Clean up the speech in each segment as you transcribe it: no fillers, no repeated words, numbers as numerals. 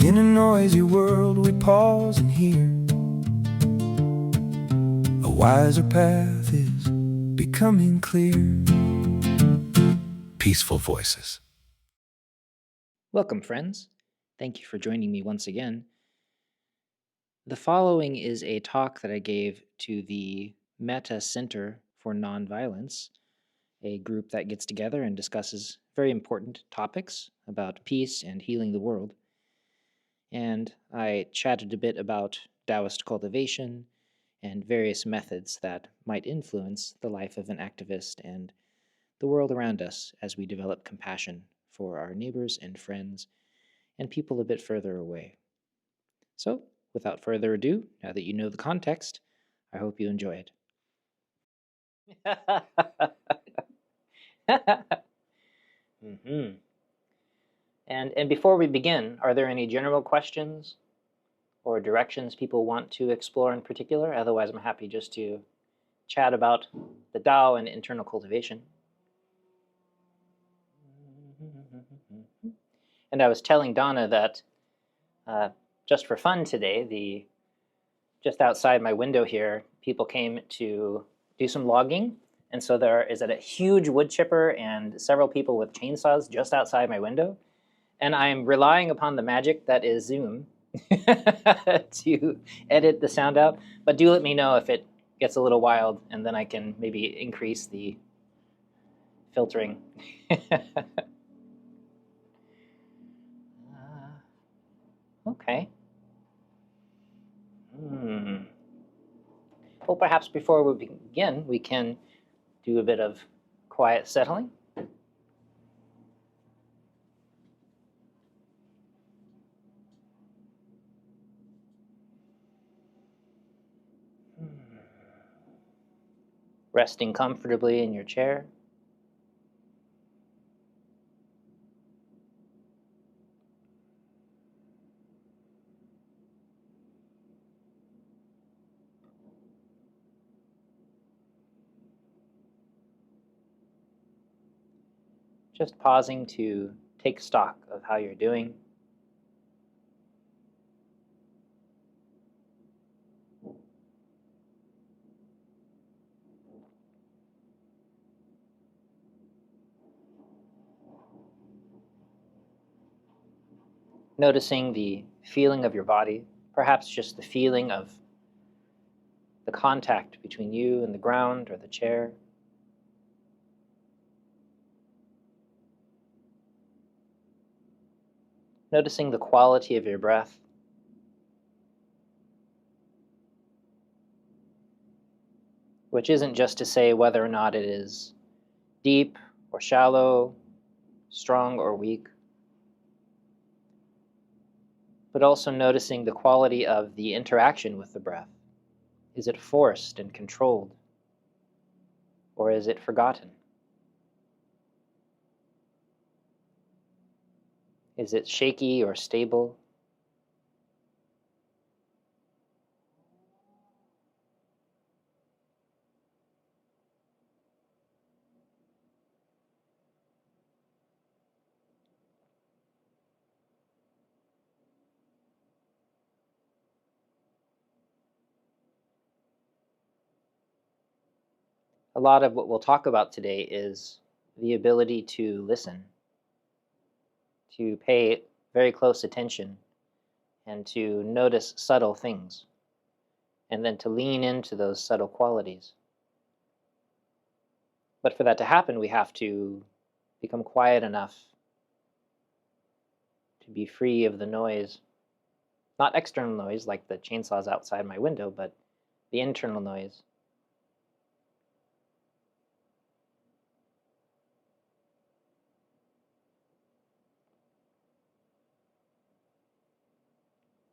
In a noisy world we pause and hear. A wiser path is becoming clear. Peaceful voices. Welcome, friends. Thank you for joining me once again. The following is a talk that I gave to the Metta Center for Nonviolence, a group that gets together and discusses very important topics about peace and healing the world. And I chatted a bit about Daoist cultivation and various methods that might influence the life of an activist and the world around us as we develop compassion for our neighbors and friends and people a bit further away. So, without further ado, now that you know the context, I hope you enjoy it. mm-hmm. And before we begin, are there any general questions or directions people want to explore in particular? Otherwise, I'm happy just to chat about the Tao and internal cultivation. And I was telling Donna that just for fun today, just outside my window here, people came to do some logging. And so there is a huge wood chipper and several people with chainsaws just outside my window. And I'm relying upon the magic that is Zoom to edit the sound out. But do let me know if it gets a little wild, and then I can maybe increase the filtering. Okay. Well, perhaps before we begin, we can do a bit of quiet settling. Resting comfortably in your chair. Just pausing to take stock of how you're doing. Noticing the feeling of your body, perhaps just the feeling of the contact between you and the ground or the chair. Noticing the quality of your breath. Which isn't just to say whether or not it is deep or shallow, strong or weak, but also noticing the quality of the interaction with the breath. Is it forced and controlled, or is it forgotten? Is it shaky or stable? A lot of what we'll talk about today is the ability to listen, to pay very close attention, and to notice subtle things, and then to lean into those subtle qualities. But for that to happen, we have to become quiet enough to be free of the noise. Not external noise like the chainsaws outside my window, but the internal noise.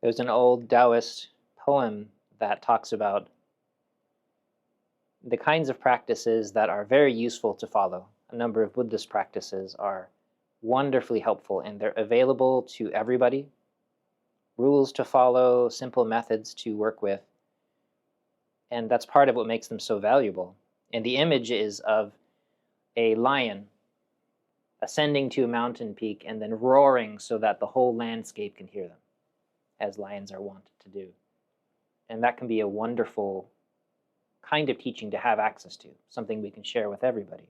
There's an old Daoist poem that talks about the kinds of practices that are very useful to follow. A number of Buddhist practices are wonderfully helpful, and they're available to everybody. Rules to follow, simple methods to work with. And that's part of what makes them so valuable. And the image is of a lion ascending to a mountain peak and then roaring so that the whole landscape can hear them. as lions are wont to do. And that can be a wonderful kind of teaching to have access to, something we can share with everybody.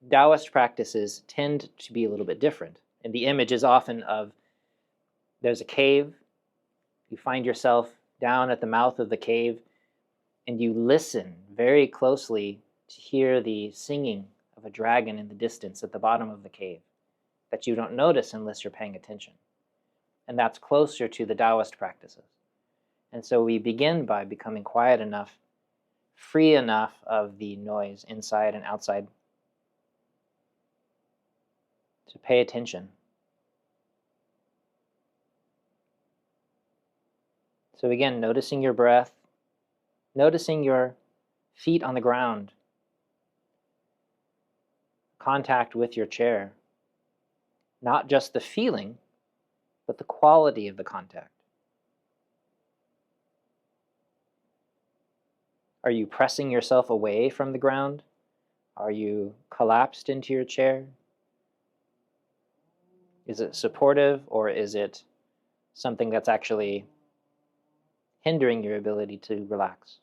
Daoist practices tend to be a little bit different. And the image is often of there's a cave, you find yourself down at the mouth of the cave, and you listen very closely to hear the singing of a dragon in the distance at the bottom of the cave that you don't notice unless you're paying attention. And that's closer to the Daoist practices. And so we begin by becoming quiet enough, free enough of the noise inside and outside to pay attention. So again, noticing your breath, noticing your feet on the ground, contact with your chair, not just the feeling, but the quality of the contact. Are you pressing yourself away from the ground? Are you collapsed into your chair? Is it supportive, or is it something that's actually hindering your ability to relax?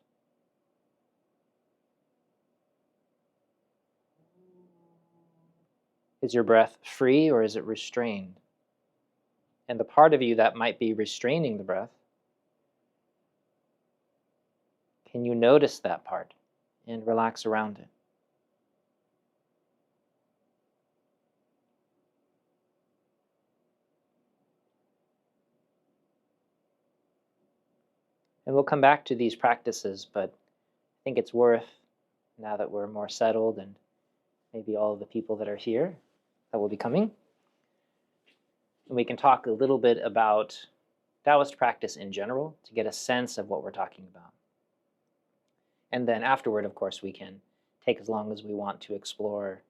Is your breath free, or is it restrained? And the part of you that might be restraining the breath, can you notice that part and relax around it? And we'll come back to these practices, but I think it's worth, now that we're more settled and maybe all of the people that are here that will be coming, and we can talk a little bit about Taoist practice in general to get a sense of what we're talking about. And then afterward, of course, we can take as long as we want to explore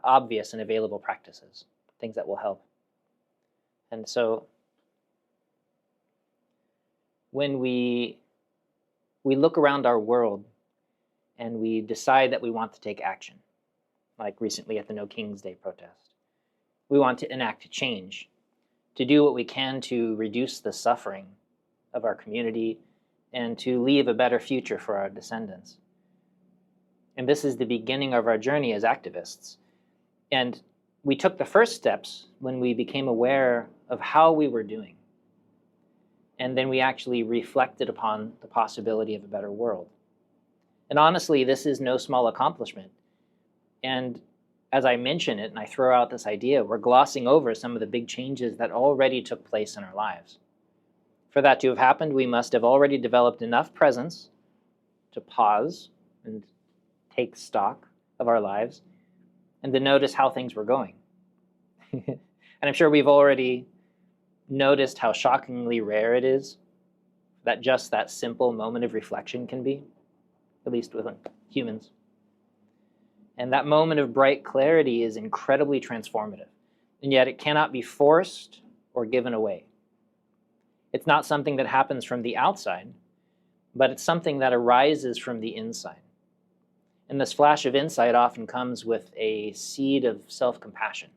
obvious and available practices, things that will help. And so when we look around our world and we decide that we want to take action, like recently at the No King's Day protest, we want to enact change, to do what we can to reduce the suffering of our community and to leave a better future for our descendants. And this is the beginning of our journey as activists. And we took the first steps when we became aware of how we were doing. And then we actually reflected upon the possibility of a better world. And honestly, this is no small accomplishment. And as I mention it and I throw out this idea, we're glossing over some of the big changes that already took place in our lives. For that to have happened, we must have already developed enough presence to pause and take stock of our lives and to notice how things were going. And I'm sure we've already noticed how shockingly rare it is that just that simple moment of reflection can be, at least with humans. And that moment of bright clarity is incredibly transformative, and yet it cannot be forced or given away. It's not something that happens from the outside, but it's something that arises from the inside. And this flash of insight often comes with a seed of self-compassion.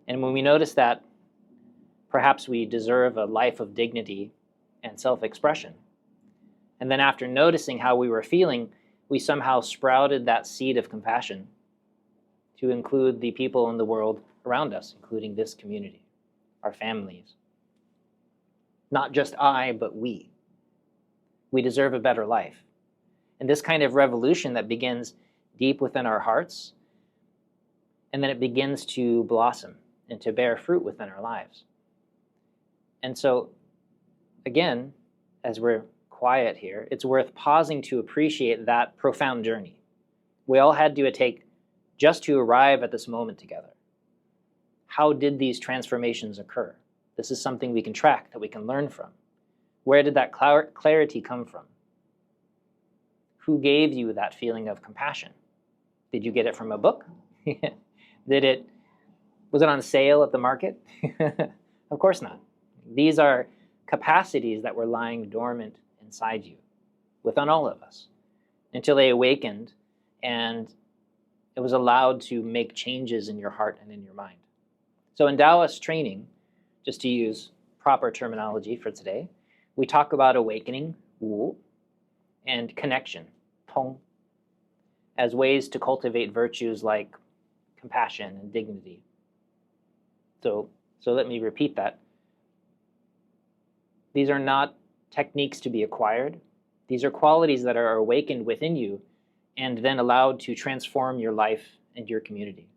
And when we notice that perhaps we deserve a life of dignity and self-expression, and then after noticing how we were feeling, we somehow sprouted that seed of compassion to include the people in the world around us, including this community, our families. Not just I, but we. We deserve a better life. And this kind of revolution that begins deep within our hearts, and then it begins to blossom and to bear fruit within our lives. And so, again, as we're quiet here, it's worth pausing to appreciate that profound journey we all had to take just to arrive at this moment together. How did these transformations occur? This is something we can track, that we can learn from. Where did that clarity come from? Who gave you that feeling of compassion? Did you get it from a book? Was it on sale at the market? Of course not. These are capacities that were lying dormant inside you, within all of us, until they awakened and it was allowed to make changes in your heart and in your mind. So in Daoist training, just to use proper terminology for today, we talk about awakening, wu, and connection, tong, as ways to cultivate virtues like compassion and dignity. So let me repeat that. These are not techniques to be acquired. These are qualities that are awakened within you and then allowed to transform your life and your community.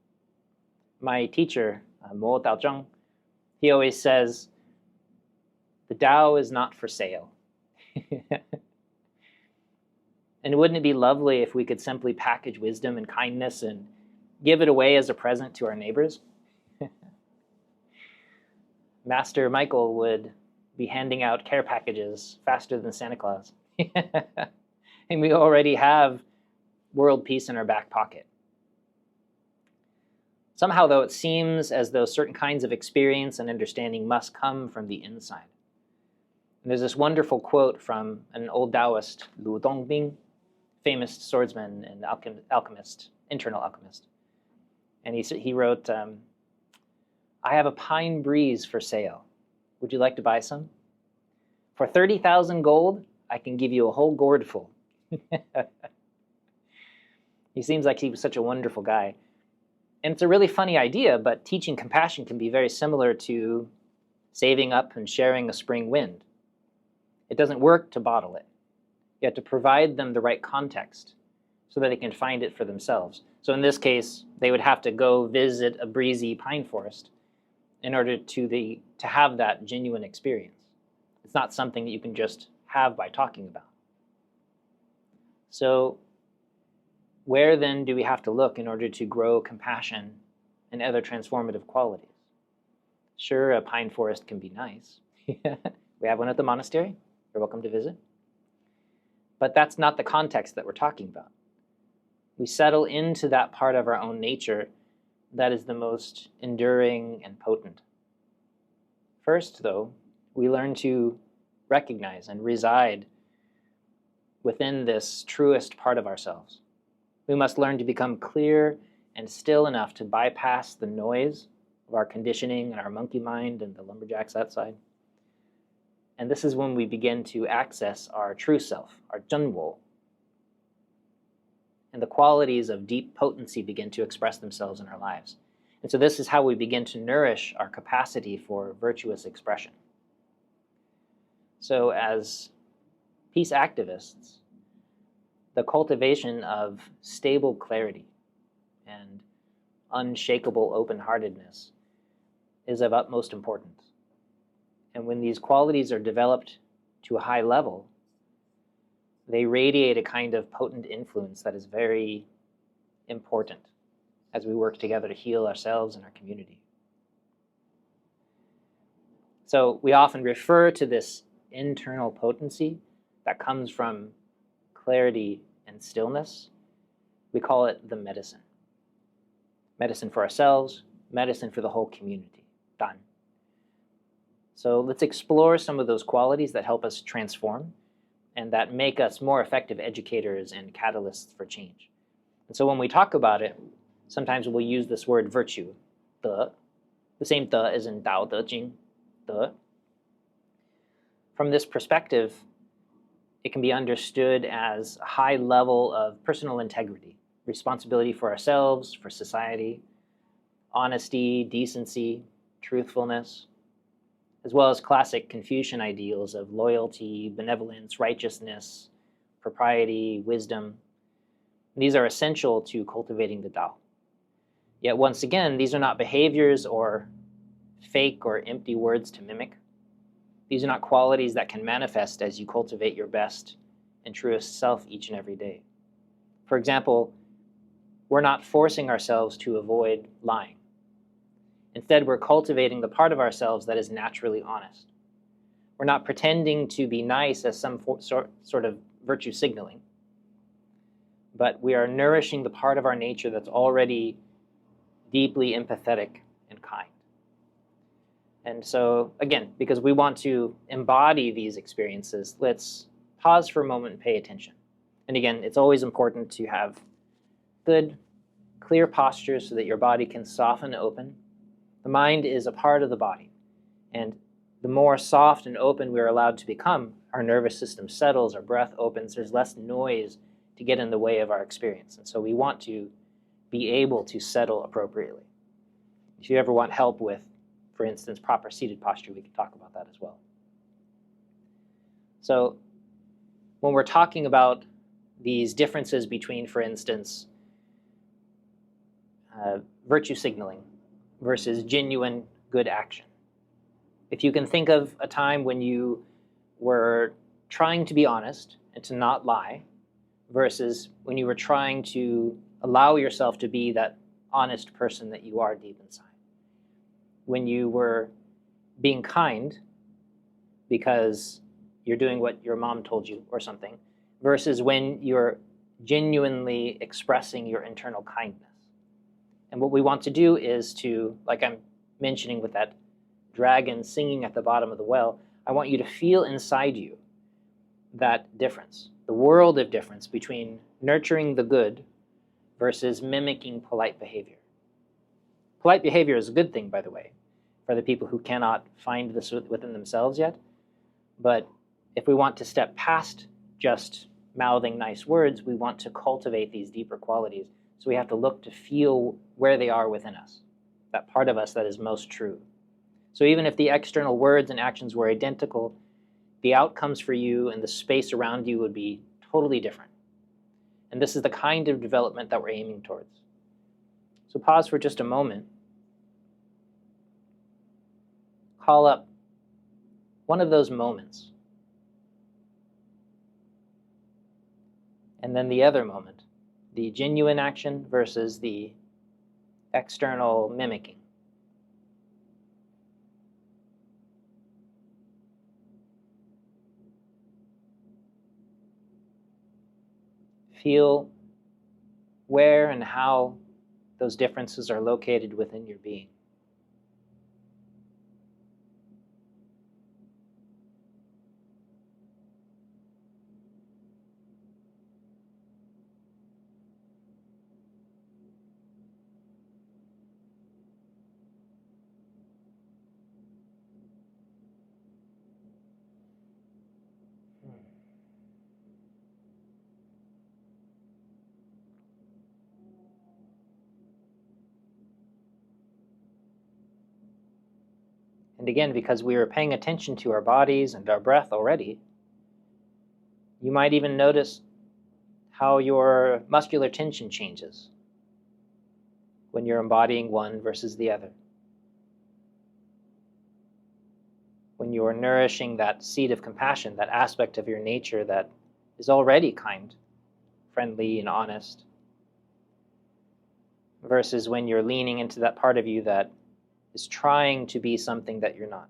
My teacher, Mo Daozheng, he always says, the Tao is not for sale. And wouldn't it be lovely if we could simply package wisdom and kindness and give it away as a present to our neighbors? Master Michael would be handing out care packages faster than Santa Claus. And we already have world peace in our back pocket. Somehow, though, it seems as though certain kinds of experience and understanding must come from the inside. And there's this wonderful quote from an old Daoist, Lu Dongbing, famous swordsman and alchemist, internal alchemist. And he wrote, I have a pine breeze for sale. Would you like to buy some? For 30,000 gold, I can give you a whole gourd full. He seems like he was such a wonderful guy. And it's a really funny idea, but teaching compassion can be very similar to saving up and sharing a spring wind. It doesn't work to bottle it. You have to provide them the right context so that they can find it for themselves. So in this case, they would have to go visit a breezy pine forest in order to have that genuine experience. It's not something that you can just have by talking about. So where then do we have to look in order to grow compassion and other transformative qualities? Sure, a pine forest can be nice. We have one at the monastery. You're welcome to visit. But that's not the context that we're talking about. We settle into that part of our own nature that is the most enduring and potent. First, though, we learn to recognize and reside within this truest part of ourselves. We must learn to become clear and still enough to bypass the noise of our conditioning and our monkey mind and the lumberjacks outside. And this is when we begin to access our true self, our zhenwo. And the qualities of deep potency begin to express themselves in our lives. And so this is how we begin to nourish our capacity for virtuous expression. So as peace activists, the cultivation of stable clarity and unshakable open-heartedness is of utmost importance. And when these qualities are developed to a high level, they radiate a kind of potent influence that is very important as we work together to heal ourselves and our community. So we often refer to this internal potency that comes from clarity and stillness. We call it the medicine. Medicine for ourselves, medicine for the whole community. Dan. So let's explore some of those qualities that help us transform and that make us more effective educators and catalysts for change. And so when we talk about it, sometimes we'll use this word virtue, de. The same de as in Dao De Jing, de. From this perspective, it can be understood as a high level of personal integrity, responsibility for ourselves, for society, honesty, decency, truthfulness, as well as classic Confucian ideals of loyalty, benevolence, righteousness, propriety, wisdom. These are essential to cultivating the Tao. Yet once again, these are not behaviors or fake or empty words to mimic. These are not qualities that can manifest as you cultivate your best and truest self each and every day. For example, we're not forcing ourselves to avoid lying. Instead, we're cultivating the part of ourselves that is naturally honest. We're not pretending to be nice as some sort of virtue signaling, but we are nourishing the part of our nature that's already deeply empathetic and kind. And so, again, because we want to embody these experiences, let's pause for a moment and pay attention. And again, it's always important to have good, clear postures so that your body can soften open. The mind is a part of the body, And the more soft and open we're allowed to become, our nervous system settles, our breath opens, there's less noise to get in the way of our experience. And so we want to be able to settle appropriately. If you ever want help with, for instance, proper seated posture, we can talk about that as well. So when we're talking about these differences between, for instance, virtue signaling versus genuine good action, if you can think of a time when you were trying to be honest and to not lie versus when you were trying to allow yourself to be that honest person that you are deep inside. When you were being kind because you're doing what your mom told you or something, versus when you're genuinely expressing your internal kindness. And what we want to do is to, like I'm mentioning with that dragon singing at the bottom of the well, I want you to feel inside you that difference, the world of difference between nurturing the good versus mimicking polite behavior. Polite behavior is a good thing, by the way, for the people who cannot find this within themselves yet. But if we want to step past just mouthing nice words, we want to cultivate these deeper qualities. So we have to look to feel where they are within us, that part of us that is most true. So even if the external words and actions were identical, the outcomes for you and the space around you would be totally different. And this is the kind of development that we're aiming towards. So pause for just a moment. Call up one of those moments. And then the other moment, the genuine action versus the external mimicking. Feel where and how those differences are located within your being. And again, because we are paying attention to our bodies and our breath already, you might even notice how your muscular tension changes when you're embodying one versus the other. When you're nourishing that seed of compassion, that aspect of your nature that is already kind, friendly, and honest, versus when you're leaning into that part of you that is trying to be something that you're not.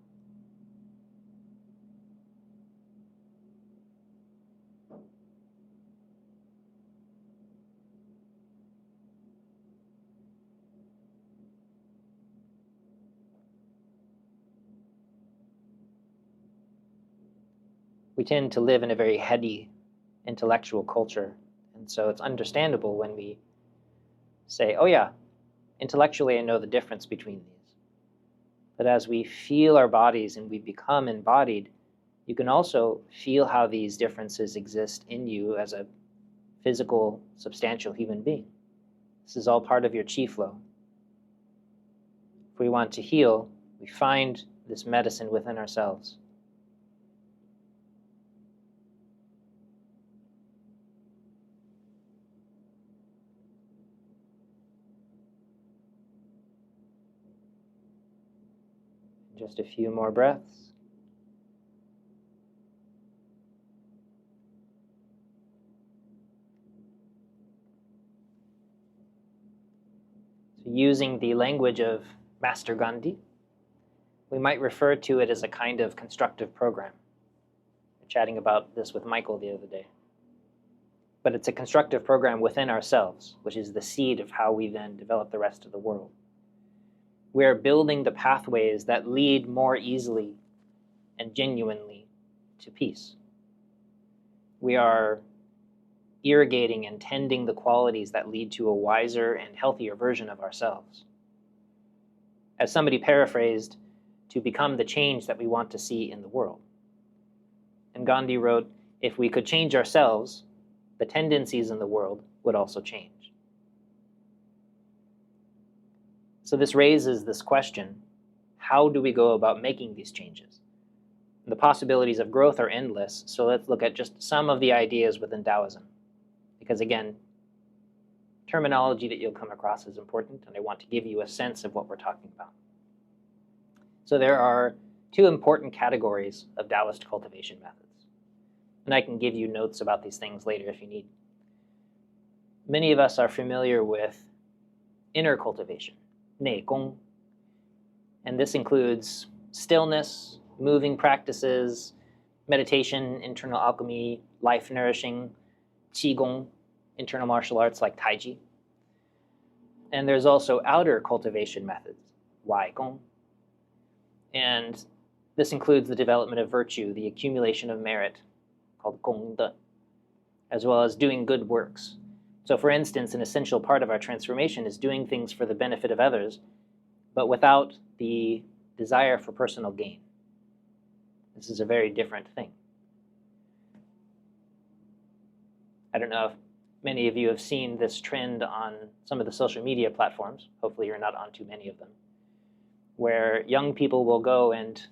We tend to live in a very heady intellectual culture, and so it's understandable when we say, oh yeah, intellectually I know the difference between these. But as we feel our bodies and we become embodied, you can also feel how these differences exist in you as a physical, substantial human being. This is all part of your chi flow. If we want to heal, we find this medicine within ourselves. Just a few more breaths. So using the language of Master Gandhi, we might refer to it as a kind of constructive program. We were chatting about this with Michael the other day. But it's a constructive program within ourselves, which is the seed of how we then develop the rest of the world. We're building the pathways that lead more easily and genuinely to peace. We are irrigating and tending the qualities that lead to a wiser and healthier version of ourselves. As somebody paraphrased, to become the change that we want to see in the world. And Gandhi wrote, if we could change ourselves, the tendencies in the world would also change. So this raises this question, how do we go about making these changes? The possibilities of growth are endless, so let's look at just some of the ideas within Daoism. Because again, terminology that you'll come across is important, and I want to give you a sense of what we're talking about. So there are two important categories of Daoist cultivation methods. And I can give you notes about these things later if you need. Many of us are familiar with inner cultivation, 内功. And this includes stillness, moving practices, meditation, internal alchemy, life nourishing, qigong, internal martial arts like taiji. And there's also outer cultivation methods, 外功. And this includes the development of virtue, the accumulation of merit, called 功德, as well as doing good works. So for instance, an essential part of our transformation is doing things for the benefit of others, but without the desire for personal gain. This is a very different thing. I don't know if many of you have seen this trend on some of the social media platforms. Hopefully you're not on too many of them, where young people will go and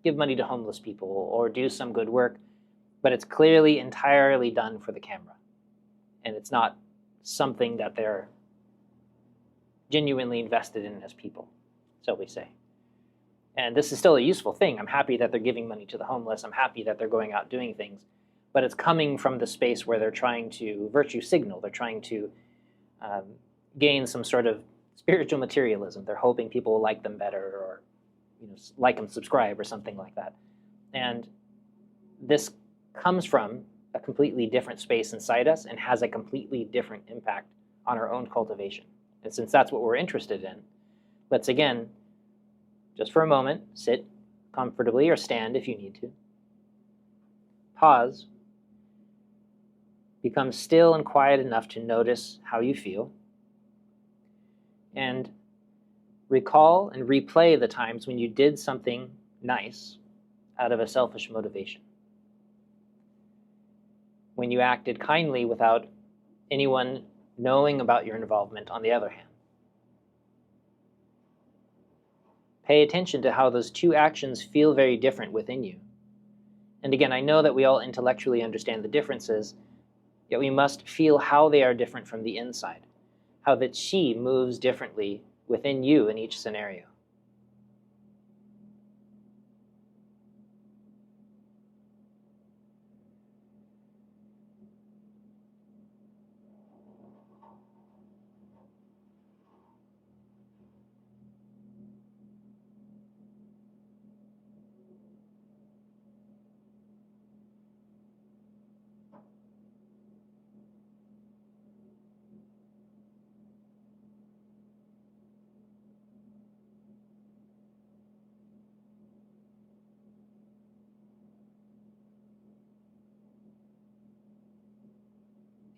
give money to homeless people or do some good work, but it's clearly entirely done for the camera. And it's not something that they're genuinely invested in as people, so we say. And this is still a useful thing. I'm happy that they're giving money to the homeless. I'm happy that they're going out doing things. But it's coming from the space where they're trying to virtue signal. They're trying to gain some sort of spiritual materialism. They're hoping people will like them better, or like and subscribe or something like that. And this comes from a completely different space inside us and has a completely different impact on our own cultivation. And since that's what we're interested in, let's again, just for a moment, sit comfortably or stand if you need to. Pause. Become still and quiet enough to notice how you feel. And recall and replay the times when you did something nice out of a selfish motivation. When you acted kindly without anyone knowing about your involvement, on the other hand. Pay attention to how those two actions feel very different within you. And again, I know that we all intellectually understand the differences, yet we must feel how they are different from the inside, how the qi moves differently within you in each scenario.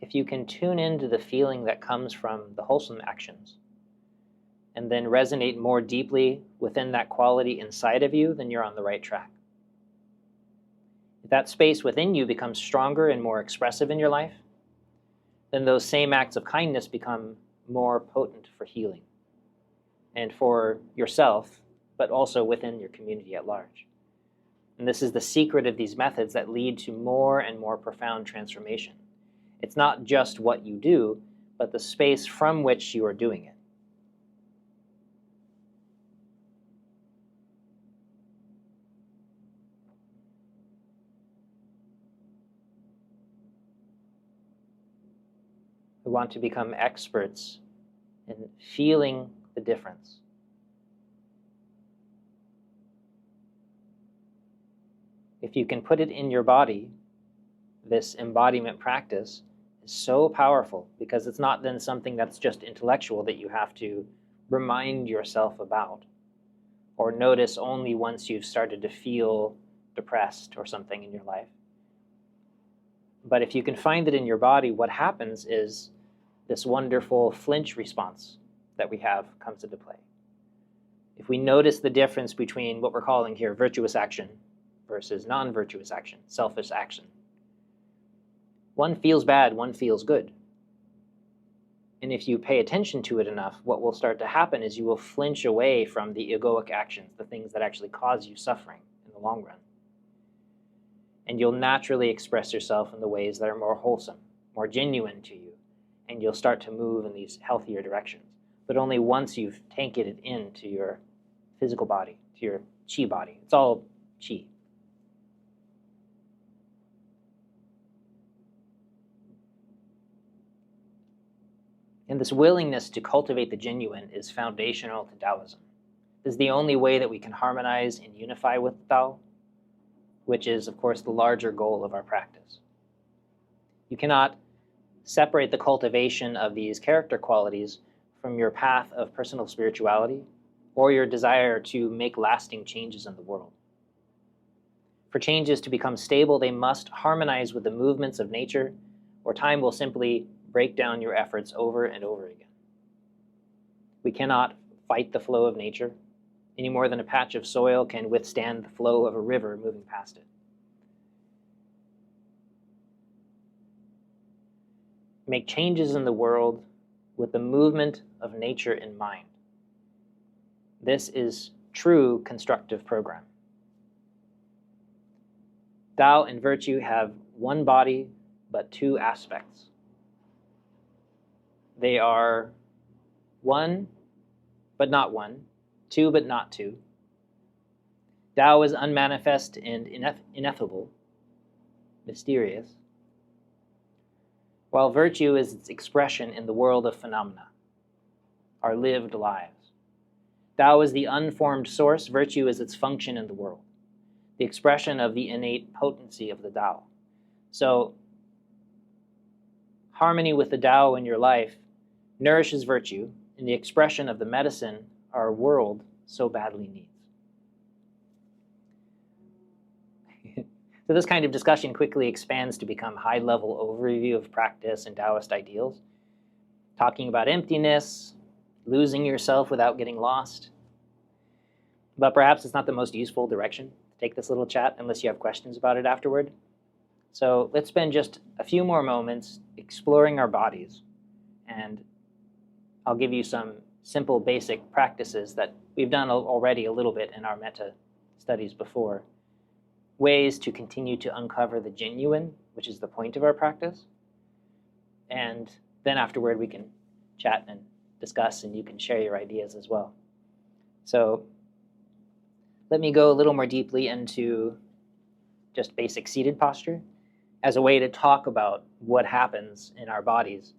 If you can tune into the feeling that comes from the wholesome actions, and then resonate more deeply within that quality inside of you, then you're on the right track. If that space within you becomes stronger and more expressive in your life, then those same acts of kindness become more potent for healing and for yourself, but also within your community at large. And this is the secret of these methods that lead to more and more profound transformation. It's not just what you do, but the space from which you are doing it. We want to become experts in feeling the difference. If you can put it in your body, this embodiment practice is so powerful, because it's not then something that's just intellectual that you have to remind yourself about or notice only once you've started to feel depressed or something in your life. But if you can find it in your body, what happens is this wonderful flinch response that we have comes into play. if we notice the difference between what we're calling here virtuous action versus non-virtuous action, selfish action, one feels bad, one feels good. And if you pay attention to it enough, what will start to happen is you will flinch away from the egoic actions, the things that actually cause you suffering in the long run. And you'll naturally express yourself in the ways that are more wholesome, more genuine to you, and you'll start to move in these healthier directions. But only once you've taken it into your physical body, to your chi body. It's all chi. And this willingness to cultivate the genuine is foundational to Daoism. This is the only way that we can harmonize and unify with Tao, which is, of course, the larger goal of our practice. You cannot separate the cultivation of these character qualities from your path of personal spirituality or your desire to make lasting changes in the world. For changes to become stable, they must harmonize with the movements of nature, or time will simply break down your efforts over and over again. We cannot fight the flow of nature any more than a patch of soil can withstand the flow of a river moving past it. Make changes in the world with the movement of nature in mind. This is true constructive program. Tao and virtue have one body, but two aspects. They are one, but not one, two, but not two. Tao is unmanifest and ineffable, mysterious, while virtue is its expression in the world of phenomena, our lived lives. Tao is the unformed source, virtue is its function in the world, the expression of the innate potency of the Tao. So, harmony with the Tao in your life nourishes virtue in the expression of the medicine our world so badly needs. So this kind of discussion quickly expands to become high-level overview of practice and Taoist ideals, talking about emptiness, losing yourself without getting lost. But perhaps it's not the most useful direction to take this little chat unless you have questions about it afterward. So let's spend just a few more moments exploring our bodies, and I'll give you some simple basic practices that we've done already a little bit in our Metta studies before. Ways to continue to uncover the genuine, which is the point of our practice. And then afterward we can chat and discuss, and you can share your ideas as well. So let me go a little more deeply into just basic seated posture as a way to talk about what happens in our bodies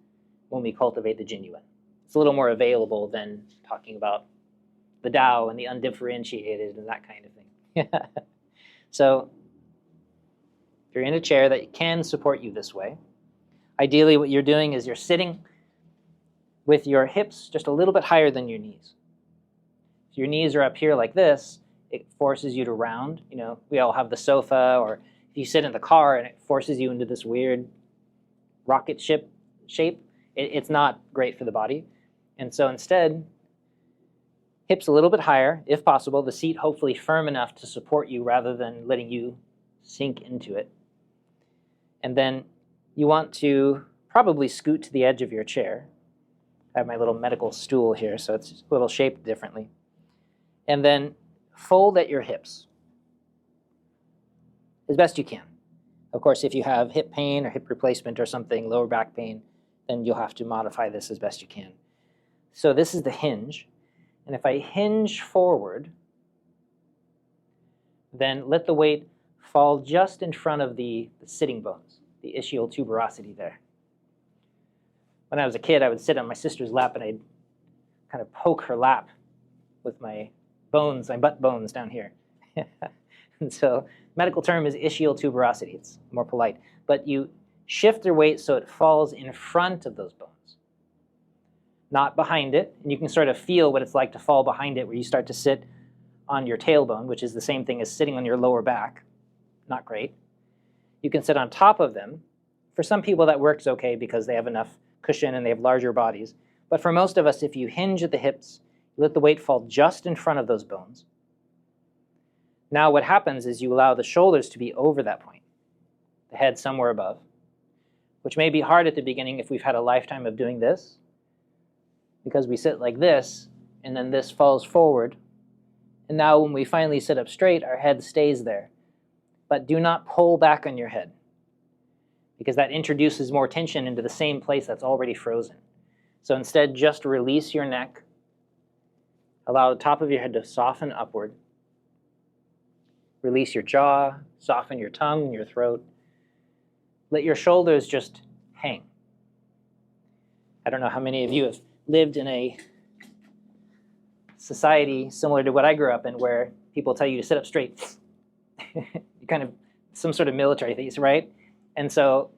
when we cultivate the genuine. It's a little more available than talking about the Tao and the undifferentiated and that kind of thing. So if you're in a chair that can support you this way, ideally what you're doing is you're sitting with your hips just a little bit higher than your knees. If your knees are up here like this, it forces you to round. You know, we all have the sofa, or if you sit in the car and it forces you into this weird rocket ship shape, it's not great for the body. And so instead, hips a little bit higher, if possible, the seat hopefully firm enough to support you rather than letting you sink into it. And then you want to probably scoot to the edge of your chair. I have my little medical stool here, so it's a little shaped differently. And then fold at your hips as best you can. Of course, if you have hip pain or hip replacement or something, lower back pain, then you'll have to modify this as best you can. So this is the hinge. And if I hinge forward, then let the weight fall just in front of the sitting bones, the ischial tuberosity there. When I was a kid, I would sit on my sister's lap and I'd kind of poke her lap with my bones, my butt bones down here. And so medical term is ischial tuberosity. It's more polite. But you shift your weight so it falls in front of those bones, not behind it. And you can sort of feel what it's like to fall behind it, where you start to sit on your tailbone, which is the same thing as sitting on your lower back. Not great. You can sit on top of them. For some people that works okay because they have enough cushion and they have larger bodies. But for most of us, if you hinge at the hips, Let the weight fall just in front of those bones. Now what happens is you allow the shoulders to be over that point, the head somewhere above, which may be hard at the beginning if we've had a lifetime of doing this, because we sit like this, and then this falls forward. And now when we finally sit up straight, our head stays there. But do not pull back on your head, because that introduces more tension into the same place that's already frozen. So instead, just release your neck. Allow the top of your head to soften upward. Release your jaw, soften your tongue, your throat. Let your shoulders just hang. I don't know how many of you have lived in a society similar to what I grew up in, where people tell you to sit up straight. You kind of, some sort of military thing, right? And so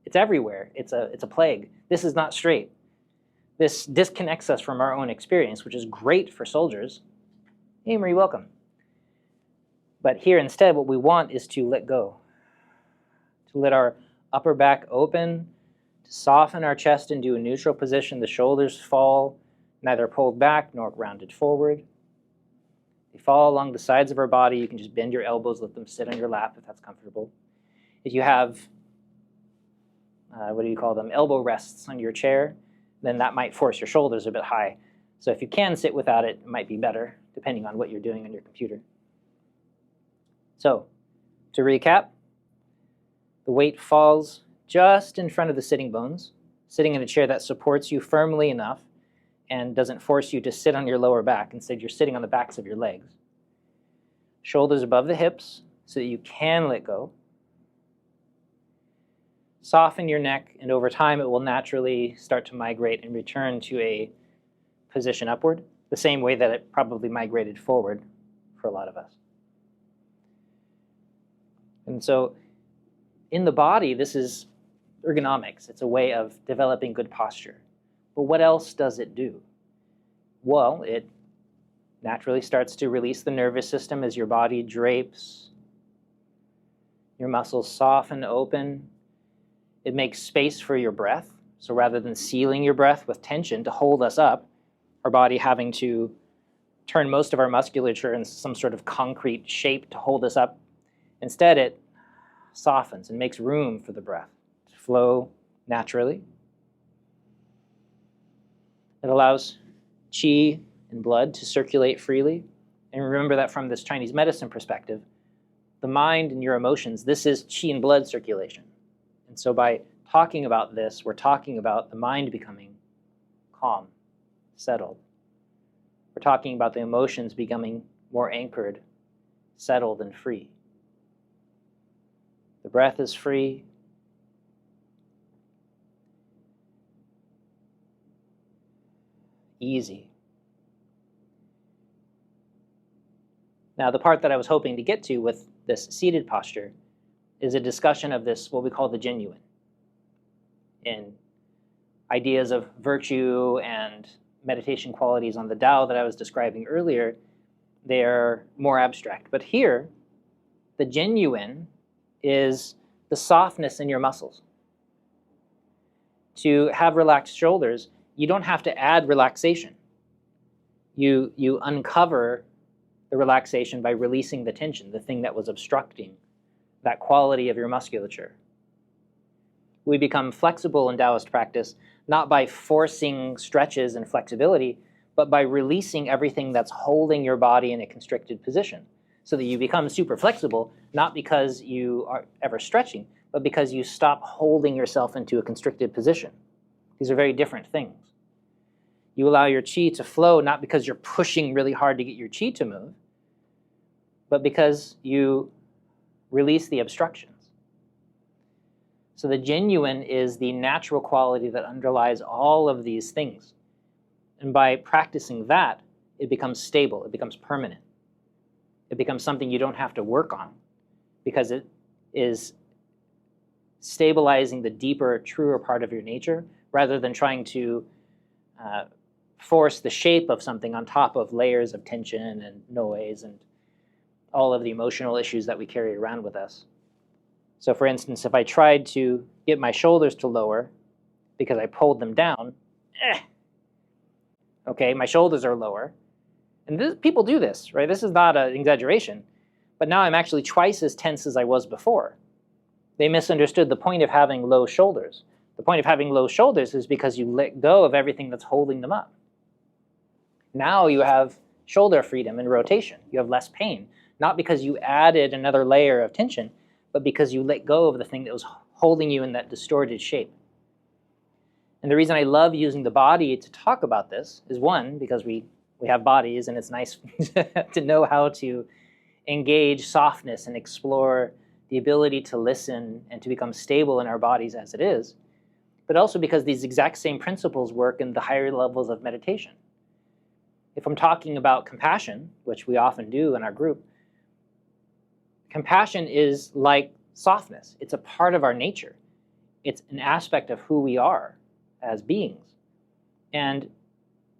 it's everywhere. It's a plague. This is not straight. This disconnects us from our own experience, which is great for soldiers. Hey, Marie, welcome. But here instead, what we want is to let go, to let our upper back open, to soften our chest into a neutral position. The shoulders fall, neither pulled back nor rounded forward. They fall along the sides of our body. You can just bend your elbows, let them sit on your lap if that's comfortable. If you have, what do you call them, elbow rests on your chair, then that might force your shoulders a bit high. So if you can sit without it, it might be better, depending on what you're doing on your computer. So, to recap, the weight falls just in front of the sitting bones, sitting in a chair that supports you firmly enough and doesn't force you to sit on your lower back. Instead, you're sitting on the backs of your legs. Shoulders above the hips so that you can let go. Soften your neck, and over time it will naturally start to migrate and return to a position upward, the same way that it probably migrated forward for a lot of us. And so in the body, this is ergonomics. It's a way of developing good posture. But what else does it do? Well, it naturally starts to release the nervous system as your body drapes. Your muscles soften open. It makes space for your breath. So rather than sealing your breath with tension to hold us up, our body having to turn most of our musculature in some sort of concrete shape to hold us up, instead it softens and makes room for the breath to flow naturally. It allows qi and blood to circulate freely. And remember that from this Chinese medicine perspective, the mind and your emotions, this is qi and blood circulation. And so by talking about this, we're talking about the mind becoming calm, settled. We're talking about the emotions becoming more anchored, settled, and free. The breath is free. Easy. Now, the part that I was hoping to get to with this seated posture is a discussion of this, what we call the genuine. In ideas of virtue and meditation qualities on the Tao that I was describing earlier, they're more abstract. But here, the genuine is the softness in your muscles. To have relaxed shoulders, you don't have to add relaxation. You uncover the relaxation by releasing the tension, the thing that was obstructing that quality of your musculature. We become flexible in Taoist practice, not by forcing stretches and flexibility, but by releasing everything that's holding your body in a constricted position, so that you become super flexible, not because you are ever stretching, but because you stop holding yourself into a constricted position. These are very different things. You allow your qi to flow, not because you're pushing really hard to get your qi to move, but because you release the obstructions. So the genuine is the natural quality that underlies all of these things. And by practicing that, it becomes stable, it becomes permanent. It becomes something you don't have to work on, because it is stabilizing the deeper, truer part of your nature, rather than trying to force the shape of something on top of layers of tension and noise and all of the emotional issues that we carry around with us. So for instance, if I tried to get my shoulders to lower because I pulled them down, Okay, my shoulders are lower. And people do this, right? This is not an exaggeration. But now I'm actually twice as tense as I was before. They misunderstood the point of having low shoulders. The point of having low shoulders is because you let go of everything that's holding them up. Now you have shoulder freedom and rotation. You have less pain, not because you added another layer of tension, but because you let go of the thing that was holding you in that distorted shape. And the reason I love using the body to talk about this is, one, because we have bodies, and it's nice to know how to engage softness and explore the ability to listen and to become stable in our bodies as it is, but also because these exact same principles work in the higher levels of meditation. If I'm talking about compassion, which we often do in our group, compassion is like softness. It's a part of our nature. It's an aspect of who we are as beings. And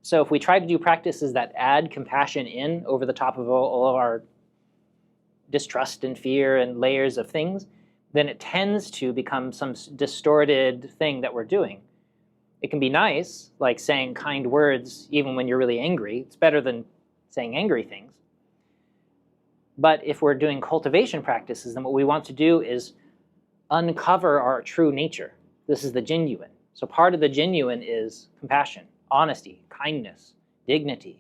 so if we try to do practices that add compassion in over the top of all of our distrust and fear and layers of things, then it tends to become some distorted thing that we're doing. It can be nice, like saying kind words even when you're really angry. It's better than saying angry things. But if we're doing cultivation practices, then what we want to do is uncover our true nature. This is the genuine. So part of the genuine is compassion, honesty, kindness, dignity.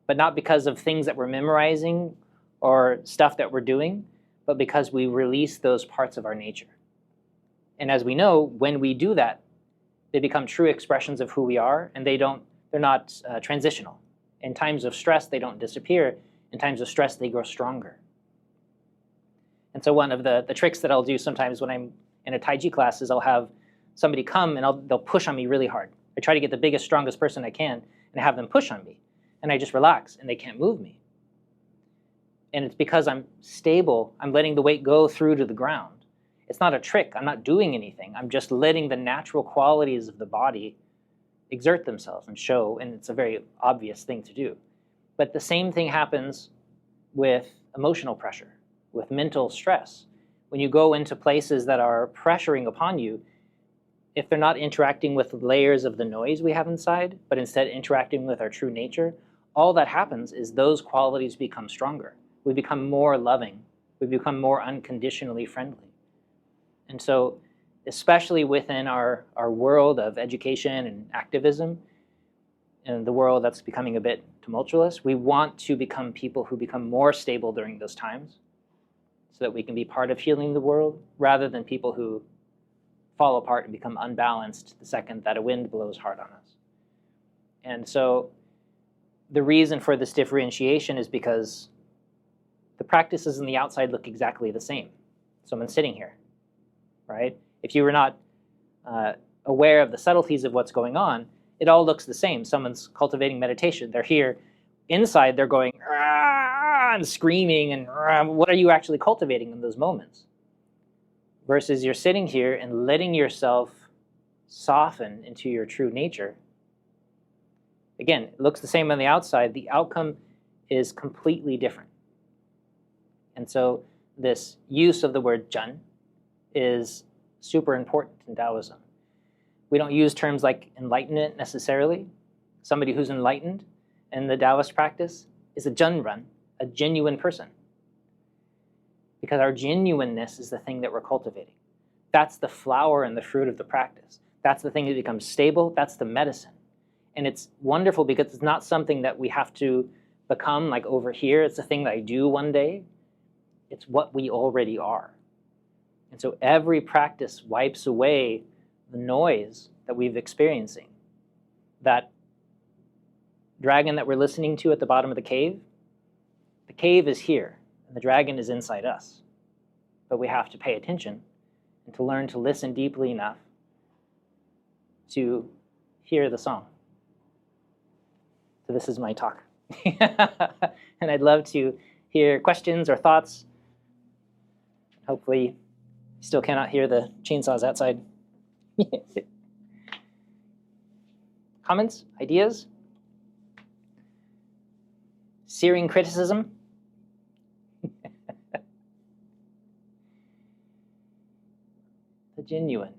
But not because of things that we're memorizing or stuff that we're doing, but because we release those parts of our nature. And as we know, when we do that, they become true expressions of who we are, and they're not transitional. In times of stress, they don't disappear. In times of stress, they grow stronger. And so one of the tricks that I'll do sometimes when I'm in a Tai Chi class is I'll have somebody come and they'll push on me really hard. I try to get the biggest, strongest person I can and have them push on me. And I just relax, and they can't move me. And it's because I'm stable. I'm letting the weight go through to the ground. It's not a trick. I'm not doing anything. I'm just letting the natural qualities of the body exert themselves and show, and it's a very obvious thing to do. But the same thing happens with emotional pressure, with mental stress. When you go into places that are pressuring upon you, if they're not interacting with layers of the noise we have inside, but instead interacting with our true nature, all that happens is those qualities become stronger. We become more loving. We become more unconditionally friendly. And so, especially within our world of education and activism, and the world that's becoming a bit tumultuous, we want to become people who become more stable during those times so that we can be part of healing the world rather than people who fall apart and become unbalanced the second that a wind blows hard on us. And so the reason for this differentiation is because the practices on the outside look exactly the same. Someone sitting here, right? If you were not aware of the subtleties of what's going on, it all looks the same. Someone's cultivating meditation. They're here. Inside, they're going and screaming, and what are you actually cultivating in those moments? Versus you're sitting here and letting yourself soften into your true nature. Again, it looks the same on the outside. The outcome is completely different. And so this use of the word zhen is super important in Daoism. We don't use terms like enlightenment necessarily. Somebody who's enlightened in the Daoist practice is a zhenren, a genuine person. Because our genuineness is the thing that we're cultivating. That's the flower and the fruit of the practice. That's the thing that becomes stable. That's the medicine. And it's wonderful because it's not something that we have to become like over here. It's a thing that I do one day. It's what we already are. And so every practice wipes away the noise that we've experiencing. That dragon that we're listening to at the bottom of the cave is here, and the dragon is inside us. But we have to pay attention and to learn to listen deeply enough to hear the song. So this is my talk. And I'd love to hear questions or thoughts. Hopefully, you still cannot hear the chainsaws outside. Comments? Ideas? Searing criticism? The genuine.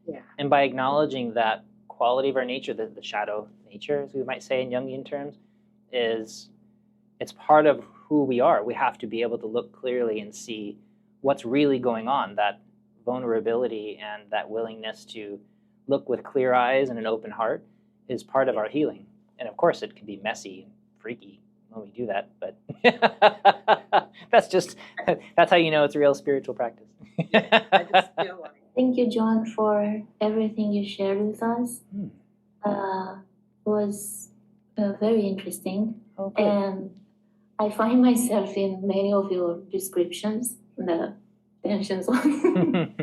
Yeah. And by acknowledging that quality of our nature, the shadow nature, as we might say in Jungian terms, is it's part of who we are. We have to be able to look clearly and see what's really going on. That vulnerability and that willingness to look with clear eyes and an open heart is part of our healing. And of course, it can be messy and freaky when we do that, but that's how you know it's a real spiritual practice. I just feel like. Thank you, John, for everything you shared with us. It was very interesting. Okay. And I find myself in many of your descriptions, the tensions one.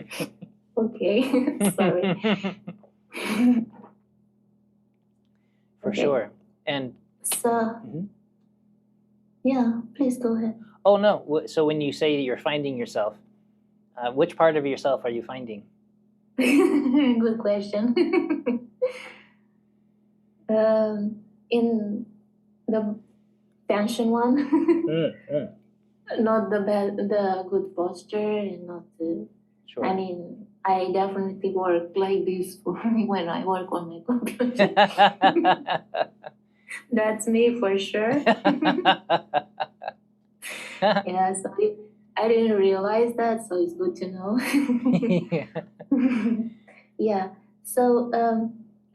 Okay, sorry. For sure. And so, yeah, please go ahead. Oh, no. So when you say you're finding yourself, which part of yourself are you finding? Good question. In the tension one, not the good posture, and not the. Sure. I mean, I definitely work like this when I work on my computer. That's me for sure. Yeah, so I didn't realize that, so it's good to know. Yeah. So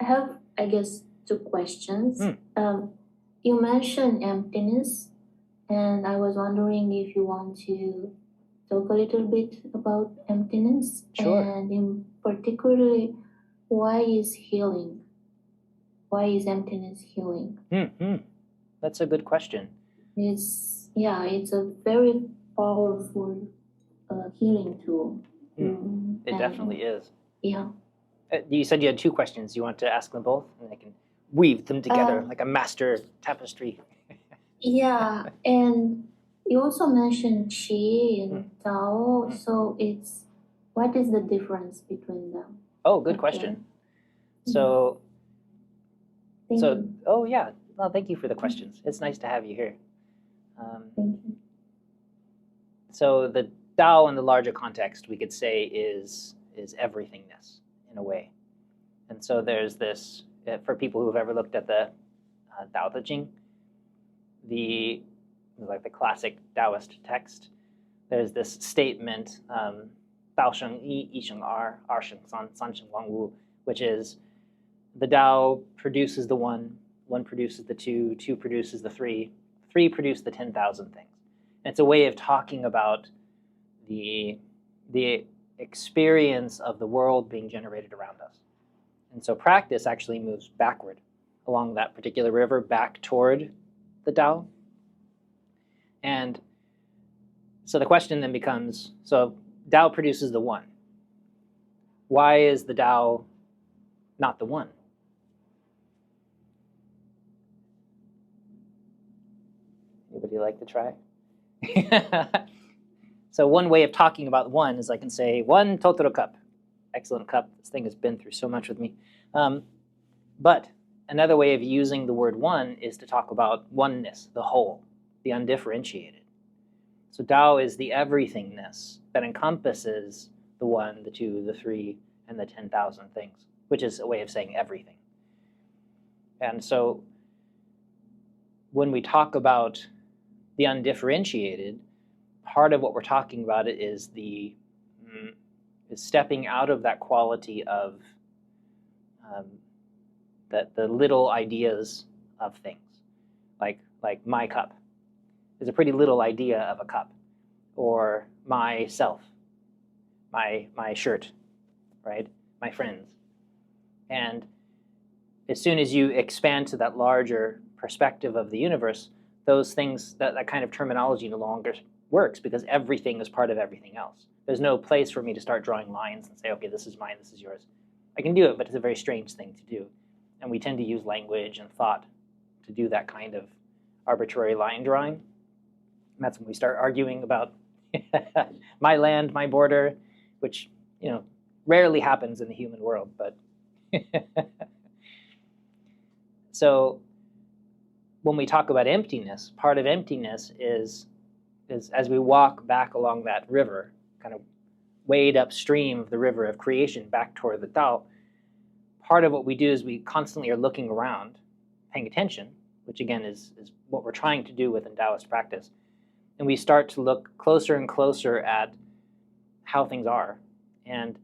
I have, I guess, 2 questions. You mentioned emptiness, and I was wondering if you want to talk a little bit about emptiness. Sure. And in particularly, why is healing? Why is emptiness healing? That's a good question. It's a very powerful healing tool. It definitely is. Yeah. You said you had 2 questions. You want to ask them both, and I can weave them together like a master tapestry. Yeah, and you also mentioned Qi and Tao. So what is the difference between them? Oh, good question. So, Thank you. oh yeah. Well, thank you for the questions. It's nice to have you here. Thank you. So the Tao in the larger context, we could say, is everythingness in a way. And so there's this, for people who've ever looked at the Tao Te Ching, the classic Daoist text, there's this statement, Dao Sheng Yi, Yi Sheng Er, Er Sheng San, San Sheng Wang Wu, which is the Tao produces the one produces the two produces the three produce the 10,000 things. And it's a way of talking about the experience of the world being generated around us. And so practice actually moves backward along that particular river back toward the Tao. And so the question then becomes, so Tao produces the one. Why is the Tao not the one? Anybody like to try? So one way of talking about one is I can say, one Totoro cup. Excellent cup. This thing has been through so much with me. But another way of using the word one is to talk about oneness, the whole, the undifferentiated. So Tao is the everythingness that encompasses the one, the two, the three, and the 10,000 things, which is a way of saying everything. And so when we talk about the undifferentiated, part of what we're talking about is is stepping out of that quality of the little ideas of things, like my cup is a pretty little idea of a cup, or myself, my shirt, right? My friends. And as soon as you expand to that larger perspective of the universe, those things, that kind of terminology no longer works, because everything is part of everything else. There's no place for me to start drawing lines and say, okay, this is mine, this is yours. I can do it, but it's a very strange thing to do. And we tend to use language and thought to do that kind of arbitrary line drawing. And that's when we start arguing about my land, my border, which, rarely happens in the human world, but so when we talk about emptiness, part of emptiness is as we walk back along that river, kind of wade upstream of the river of creation back toward the Tao, part of what we do is we constantly are looking around paying attention, which again is what we're trying to do within Taoist practice, and we start to look closer and closer at how things are, and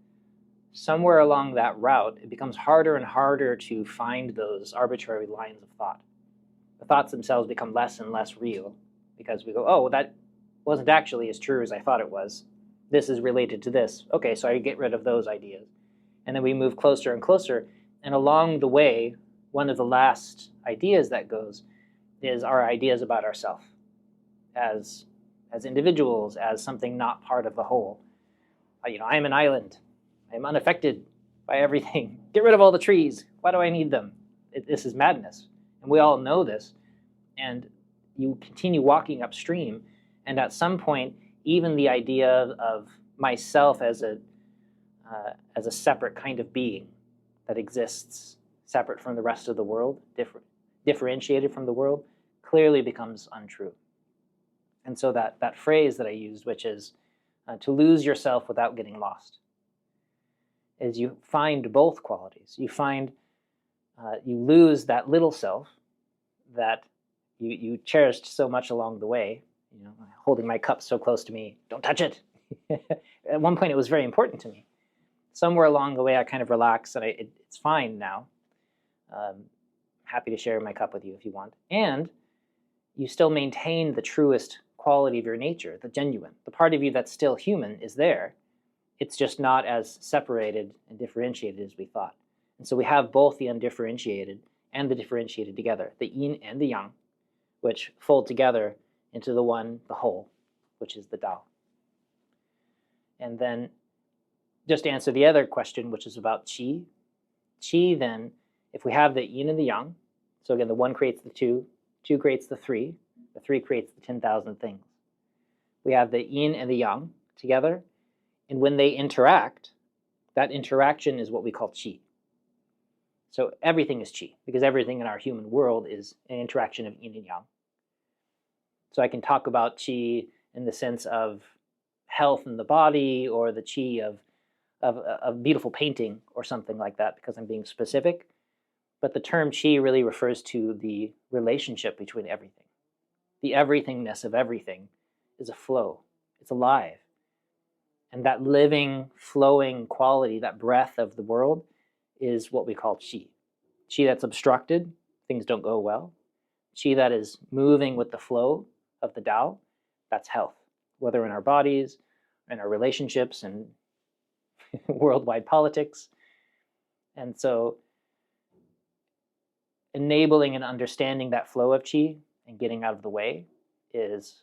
somewhere along that route, it becomes harder and harder to find those arbitrary lines of thought. The thoughts themselves become less and less real because we go, oh, well, that wasn't actually as true as I thought it was. This is related to this. Okay, so I get rid of those ideas. And then we move closer and closer. And along the way, one of the last ideas that goes is our ideas about ourselves as individuals, as something not part of the whole. I am an island. I am unaffected by everything. Get rid of all the trees. Why do I need them? This is madness. And we all know this. And you continue walking upstream. And at some point, even the idea of myself as a separate kind of being that exists separate from the rest of the world, differentiated from the world, clearly becomes untrue. And so that phrase that I used, which is to lose yourself without getting lost, is you find both qualities. You find, you lose that little self that you cherished so much along the way, holding my cup so close to me, don't touch it. At one point, it was very important to me. Somewhere along the way, I kind of relaxed, and it's fine now. Happy to share my cup with you if you want. And you still maintain the truest quality of your nature, the genuine. The part of you that's still human is there. It's just not as separated and differentiated as we thought. And so we have both the undifferentiated and the differentiated together, the yin and the yang, which fold together into the one, the whole, which is the Tao. And then just to answer the other question, which is about qi. Qi, then, if we have the yin and the yang, so again, the one creates the two creates the three creates the 10,000 things. We have the yin and the yang together, and when they interact, that interaction is what we call qi. So everything is qi, because everything in our human world is an interaction of yin and yang. So I can talk about qi in the sense of health in the body, or the qi of a beautiful painting or something like that, because I'm being specific. But the term qi really refers to the relationship between everything. The everythingness of everything is a flow. It's alive. And that living, flowing quality, that breath of the world, is what we call qi. Qi that's obstructed, things don't go well. Qi that is moving with the flow of the Tao, that's health. Whether in our bodies, in our relationships, and worldwide politics. And so enabling and understanding that flow of qi and getting out of the way is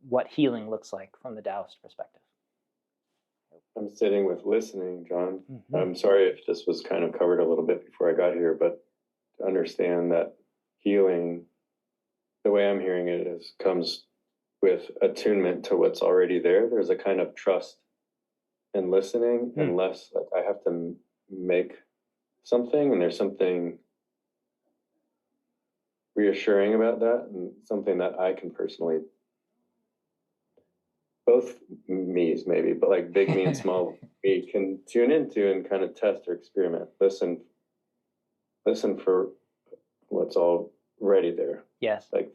what healing looks like from the Daoist perspective. I'm sitting with listening, John. Mm-hmm. I'm sorry if this was kind of covered a little bit before I got here, but to understand that healing, the way I'm hearing it, comes with attunement to what's already there. There's a kind of trust in listening, and less like I have to make something, and there's something reassuring about that, and something that I can personally, both me's maybe, but like big me and small me, can tune into and kind of test or experiment. Listen for what's already there. Yes. Like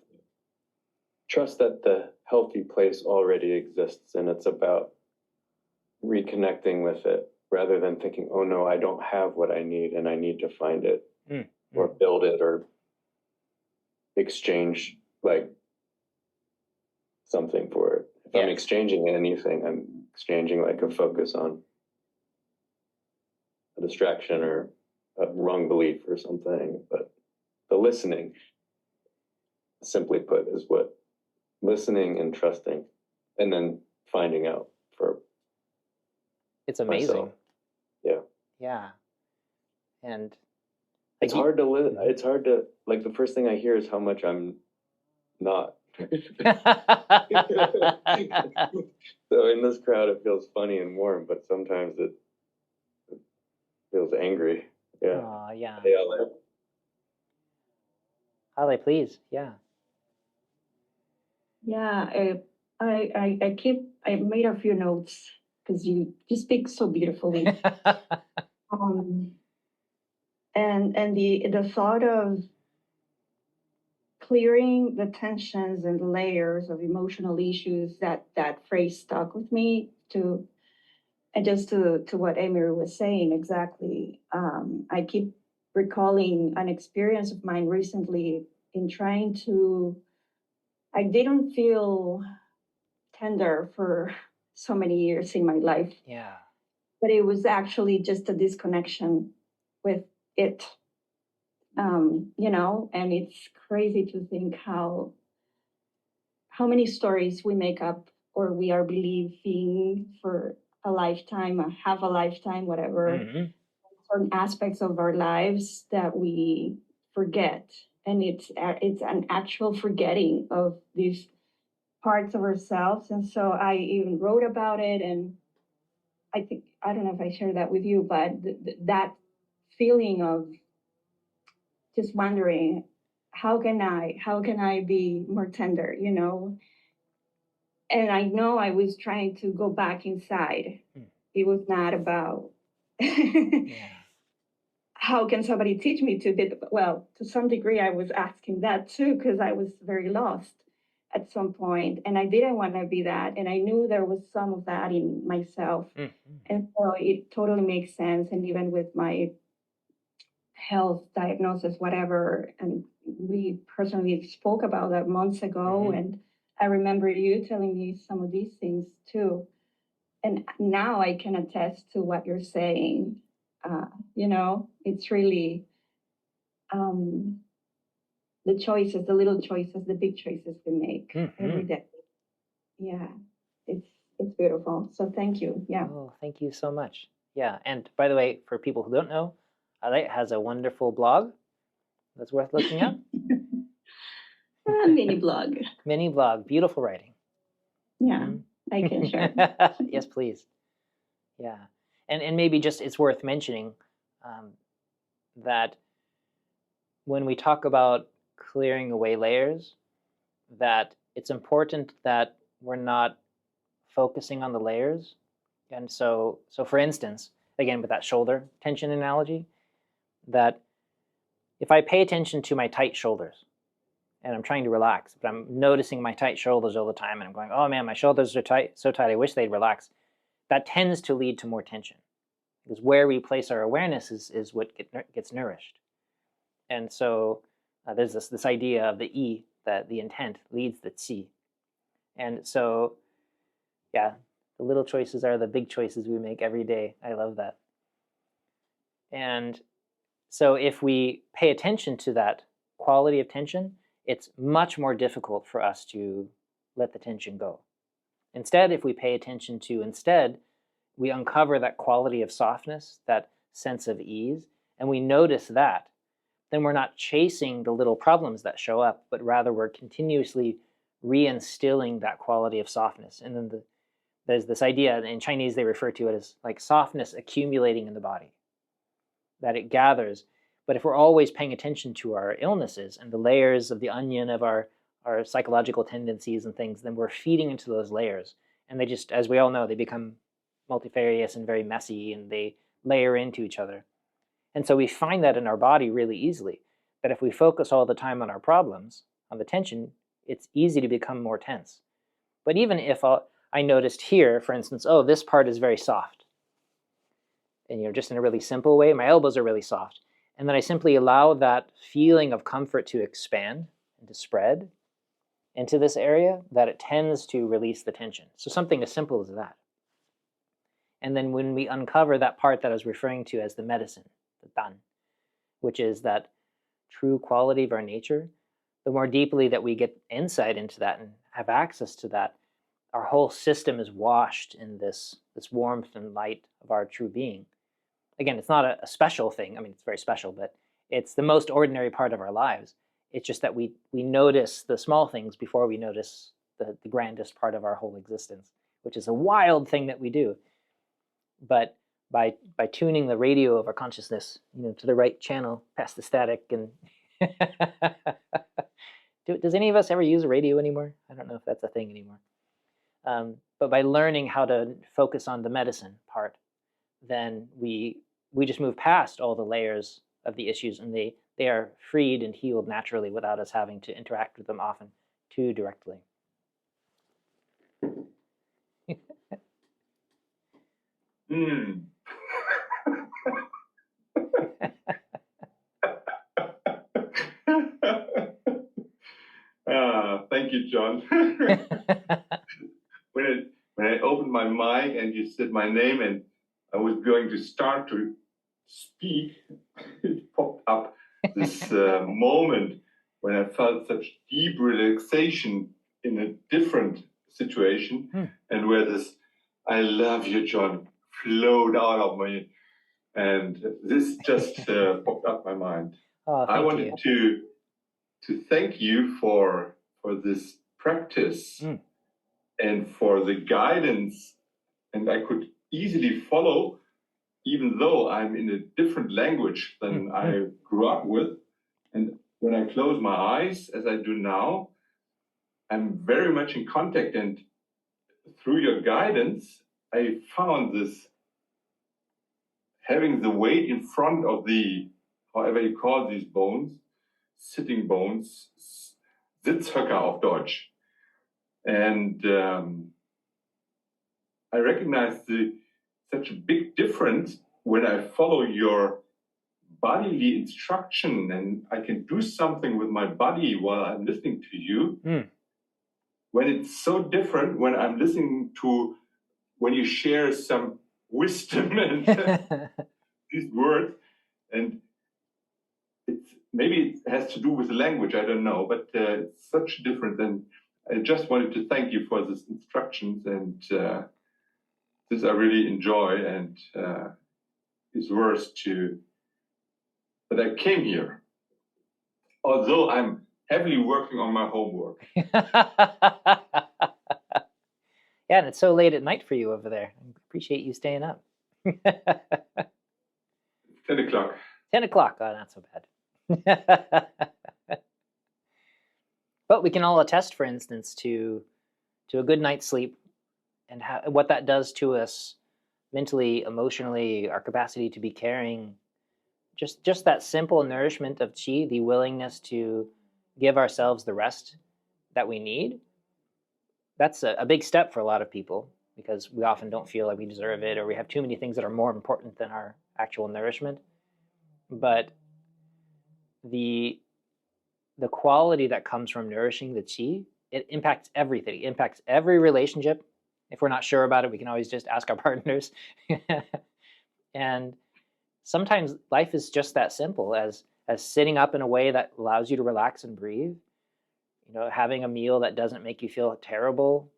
trust that the healthy place already exists, and it's about reconnecting with it rather than thinking, oh no, I don't have what I need and I need to find it or build it or exchange like something for it. If I'm exchanging anything, I'm exchanging like a focus on a distraction or a wrong belief or something. But the listening, simply put, is what listening and trusting, and then finding out for it's amazing myself. Yeah. And it's hard to it's hard to, like, the first thing I hear is how much I'm not. So in this crowd it feels funny and warm, but sometimes it feels angry. Yeah. Hey, Ale. Ale, please. Yeah. I made a few notes because you speak so beautifully. And the thought of clearing the tensions and the layers of emotional issues, that phrase stuck with me to, and just to what Emery was saying exactly. I keep recalling an experience of mine recently in trying to, I didn't feel tender for so many years in my life. Yeah. But it was actually just a disconnection with it. And it's crazy to think how many stories we make up or we are believing for a lifetime, or half a lifetime, whatever, certain aspects of our lives that we forget. And it's an actual forgetting of these parts of ourselves. And so I even wrote about it, and I don't know if I shared that with you, but that feeling of just wondering, how can I be more tender, And I know I was trying to go back inside. It was not about how can somebody teach me to do. Well, to some degree, I was asking that too, because I was very lost at some point, and I didn't want to be that, and I knew there was some of that in myself. And so it totally makes sense. And even with my health diagnosis, whatever, and we personally spoke about that months ago, and I remember you telling me some of these things too. And now I can attest to what you're saying. It's really the choices, the little choices, the big choices we make every day. Yeah, it's beautiful. So thank you. Yeah. Oh, thank you so much. Yeah, and by the way, for people who don't know, Alay has a wonderful blog that's worth looking up. A mini blog. Mini blog, beautiful writing. Yeah, I can share. Yes, please. Yeah, and maybe just it's worth mentioning that when we talk about clearing away layers, that it's important that we're not focusing on the layers. And so for instance, again, with that shoulder tension analogy, that if I pay attention to my tight shoulders and I'm trying to relax, but I'm noticing my tight shoulders all the time and I'm going, oh man, my shoulders are tight, so tight, I wish they'd relax. That tends to lead to more tension, because where we place our awareness is what gets nourished. And so there's this idea of the I, that the intent leads the Qi. And so, yeah, the little choices are the big choices we make every day. I love that. And so if we pay attention to that quality of tension, it's much more difficult for us to let the tension go. Instead, if we pay attention to, we uncover that quality of softness, that sense of ease, and we notice that, then we're not chasing the little problems that show up, but rather we're continuously reinstilling that quality of softness. And then there's this idea, in Chinese they refer to it as like softness accumulating in the body, that it gathers. But if we're always paying attention to our illnesses and the layers of the onion of our psychological tendencies and things, then we're feeding into those layers. And they just, as we all know, they become multifarious and very messy, and they layer into each other. And so we find that in our body really easily, that if we focus all the time on our problems, on the tension, it's easy to become more tense. But even if I noticed here, for instance, oh, this part is very soft, and just in a really simple way, my elbows are really soft, and then I simply allow that feeling of comfort to expand and to spread into this area, that it tends to release the tension. So something as simple as that. And then when we uncover that part that I was referring to as the medicine, the dan, which is that true quality of our nature, the more deeply that we get insight into that and have access to that, our whole system is washed in this warmth and light of our true being. Again, it's not a special thing. I mean, it's very special, but it's the most ordinary part of our lives. It's just that we notice the small things before we notice the grandest part of our whole existence, which is a wild thing that we do. But by tuning the radio of our consciousness, to the right channel, past the static, and does any of us ever use a radio anymore? I don't know if that's a thing anymore. But by learning how to focus on the medicine part, then we just move past all the layers of the issues, and they they are freed and healed naturally without us having to interact with them often too directly. Thank you, John. When I opened my mic and you said my name and I was going to start to speak, it popped up this moment when I felt such deep relaxation in a different situation, and where this "I love you, John" flowed out of me, and this just popped up my mind. I wanted to thank you for this practice and for the guidance, and I could easily follow, even though I'm in a different language than I grew up with. And when I close my eyes, as I do now, I'm very much in contact, and through your guidance, I found this having the weight in front of the, however you call these bones, sitting bones, Sitzhöcker auf Deutsch. And I recognize such a big difference when I follow your bodily instruction and I can do something with my body while I'm listening to you. When it's so different when I'm listening to, when you share some wisdom and these words, and maybe it has to do with the language, I don't know, but it's such different. And I just wanted to thank you for these instructions, and this I really enjoy, and it's worth to that I came here, although I'm heavily working on my homework. Yeah, and it's so late at night for you over there. I appreciate you staying up. 10 o'clock. 10 o'clock, oh, not so bad. But we can all attest, for instance, to a good night's sleep and what that does to us mentally, emotionally, our capacity to be caring. Just that simple nourishment of qi, the willingness to give ourselves the rest that we need. That's a big step for a lot of people, because we often don't feel like we deserve it, or we have too many things that are more important than our actual nourishment. But the quality that comes from nourishing the qi, it impacts everything. It impacts every relationship. If we're not sure about it, we can always just ask our partners. And sometimes life is just that simple as sitting up in a way that allows you to relax and breathe. You know, having a meal that doesn't make you feel terrible,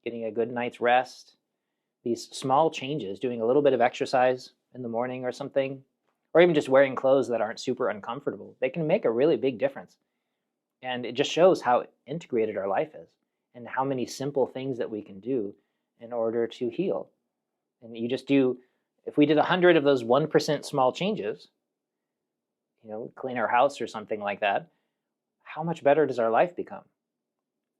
getting a good night's rest. These small changes, doing a little bit of exercise in the morning or something, or even just wearing clothes that aren't super uncomfortable, they can make a really big difference. And it just shows how integrated our life is and how many simple things that we can do in order to heal. And you just do, if we did 100 of those 1% small changes, you know, clean our house or something like that, how much better does our life become?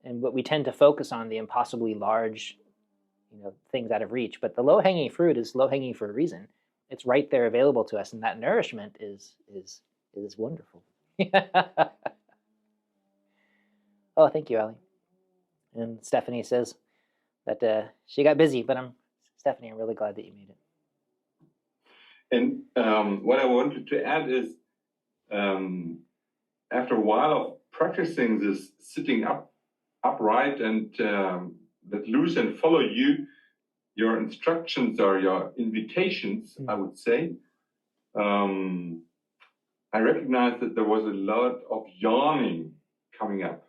And what we tend to focus on the impossibly large, you know, things out of reach, but the low-hanging fruit is low-hanging for a reason. It's right there available to us, and that nourishment is wonderful. Oh, thank you, Ali. And Stephanie says that she got busy, but Stephanie, I'm really glad that you made it. And what I wanted to add is, after a while of practicing this sitting upright and let loose and follow your instructions or your invitations, I would say, I recognized that there was a lot of yawning coming up.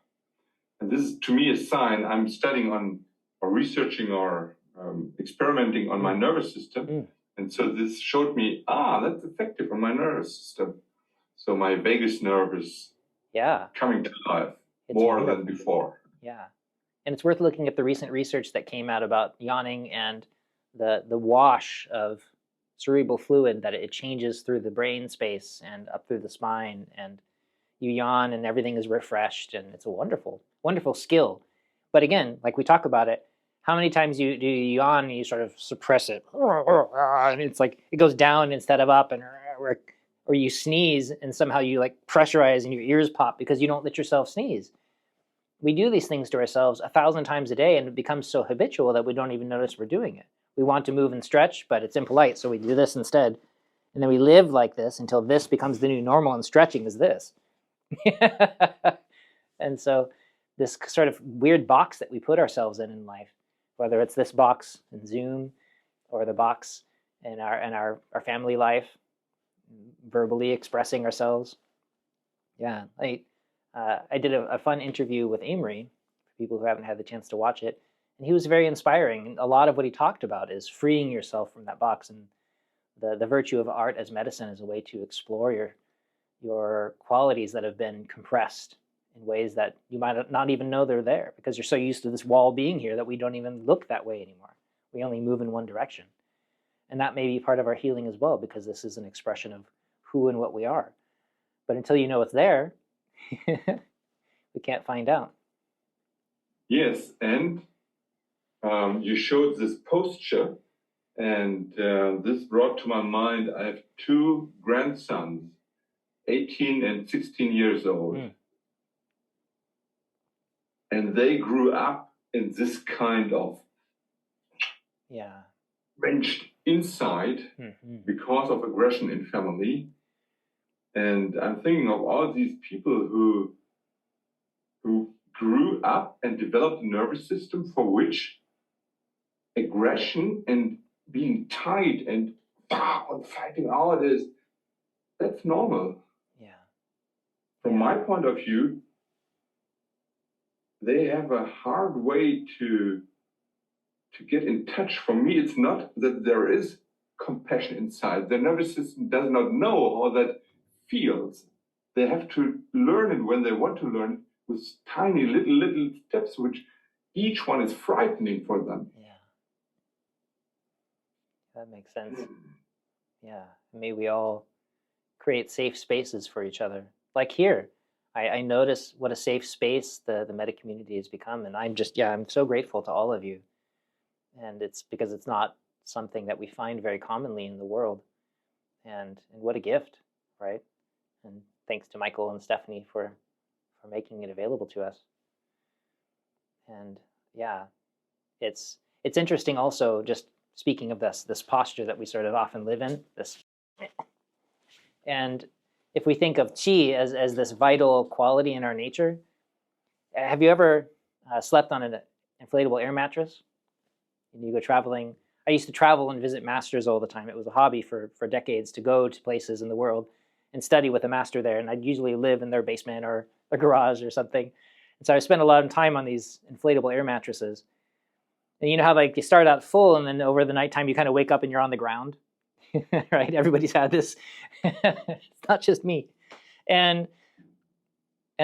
And this is, to me, a sign I'm studying on or researching or experimenting on my nervous system. And so this showed me, that's effective on my nervous system. So my vagus nerve is coming to life more than before. Yeah. And it's worth looking at the recent research that came out about yawning and the wash of cerebral fluid, that it changes through the brain space and up through the spine. And you yawn and everything is refreshed, and it's a wonderful, wonderful skill. But again, like we talk about it, how many times do you yawn and you sort of suppress it? And it's like it goes down instead of up, and or or you sneeze and somehow you like pressurize and your ears pop because you don't let yourself sneeze. We do these things to ourselves 1,000 times a day, and it becomes so habitual that we don't even notice we're doing it. We want to move and stretch, but it's impolite, so we do this instead. And then we live like this until this becomes the new normal, and stretching is this. And so this sort of weird box that we put ourselves in life, whether it's this box in Zoom or the box in our family life, verbally expressing ourselves. Yeah, I did a fun interview with Amory, for people who haven't had the chance to watch it, and he was very inspiring. And a lot of what he talked about is freeing yourself from that box, and the virtue of art as medicine is a way to explore your qualities that have been compressed in ways that you might not even know they're there, because you're so used to this wall being here that we don't even look that way anymore. We only move in one direction. And that may be part of our healing as well, because this is an expression of who and what we are. But until you know it's there, we can't find out. Yes, and you showed this posture, and this brought to my mind, I have two grandsons, 18 and 16 years old. And they grew up in this kind of wrenched inside because of aggression in family. And I'm thinking of all these people who grew up and developed a nervous system for which aggression and being tight and fighting out that's normal. From my point of view, they have a hard way to get in touch. For me, it's not that there is compassion inside. Their nervous system does not know how that feels. They have to learn it when they want to learn with tiny little steps, which each one is frightening for them. Yeah, that makes sense. Yeah, may we all create safe spaces for each other. Like here, I notice what a safe space the Metta community has become, and I'm so grateful to all of you. And it's because it's not something that we find very commonly in the world, and what a gift, right? And thanks to Michael and Stephanie for making it available to us. And yeah, it's interesting also, just speaking of this posture that we sort of often live in, and if we think of qi as this vital quality in our nature, have you ever slept on an inflatable air mattress? And you go traveling. I used to travel and visit masters all the time. It was a hobby for decades to go to places in the world and study with a master there. And I'd usually live in their basement or a garage or something. And so I spent a lot of time on these inflatable air mattresses. And you know how like you start out full, and then over the nighttime you kind of wake up and you're on the ground, right? Everybody's had this. It's not just me. And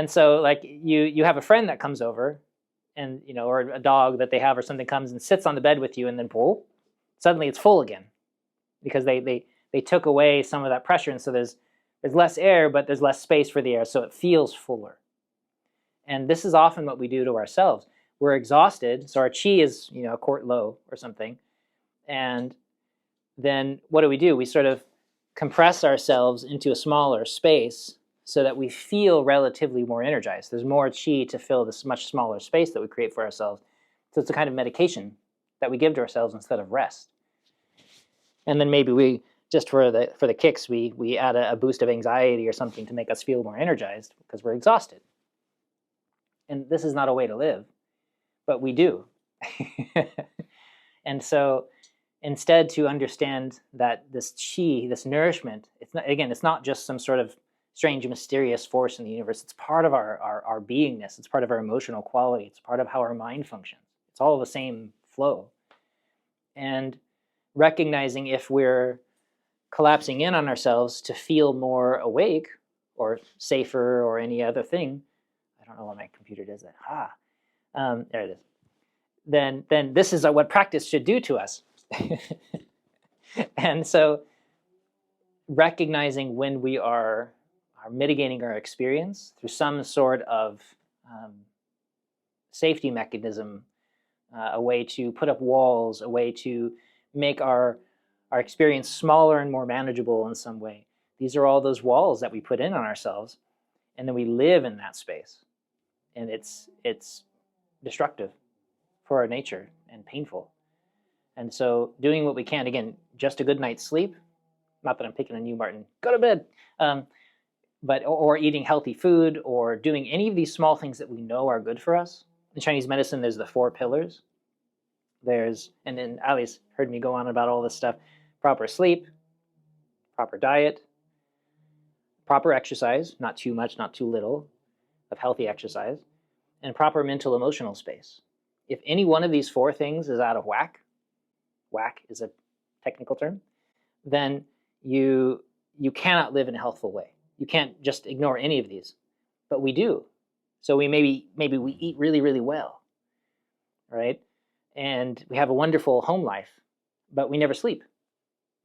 so like you have a friend that comes over, and or a dog that they have or something comes and sits on the bed with you, and then suddenly it's full again, because they took away some of that pressure, and so there's less air, but there's less space for the air, so it feels fuller. And this is often what we do to ourselves. We're exhausted, so our chi is a quart low or something, and then what do? We sort of compress ourselves into a smaller space so that we feel relatively more energized. There's more chi to fill this much smaller space that we create for ourselves. So it's a kind of medication that we give to ourselves instead of rest. And then maybe we, just for the kicks, we add a boost of anxiety or something to make us feel more energized because we're exhausted. And this is not a way to live, but we do. And so instead, to understand that this chi, this nourishment, it's not just some sort of strange, mysterious force in the universe. It's part of our beingness. It's part of our emotional quality. It's part of how our mind functions. It's all the same flow. And recognizing if we're collapsing in on ourselves to feel more awake or safer or any other thing, I don't know why my computer does that. There it is. Then this is what practice should do to us. And so recognizing when we are mitigating our experience through some sort of safety mechanism, a way to put up walls, a way to make our experience smaller and more manageable in some way. These are all those walls that we put in on ourselves, and then we live in that space. And it's destructive for our nature and painful. And so doing what we can, again, just a good night's sleep, not that I'm picking on you, Martin, go to bed, or eating healthy food, or doing any of these small things that we know are good for us. In Chinese medicine, there's the 4 pillars. And then Ali's heard me go on about all this stuff: proper sleep, proper diet, proper exercise, not too much, not too little, of healthy exercise, and proper mental emotional space. If any one of these 4 things is out of whack is a technical term, then you cannot live in a healthful way. You can't just ignore any of these, but we do. So maybe we eat really, really well, right? And we have a wonderful home life, but we never sleep.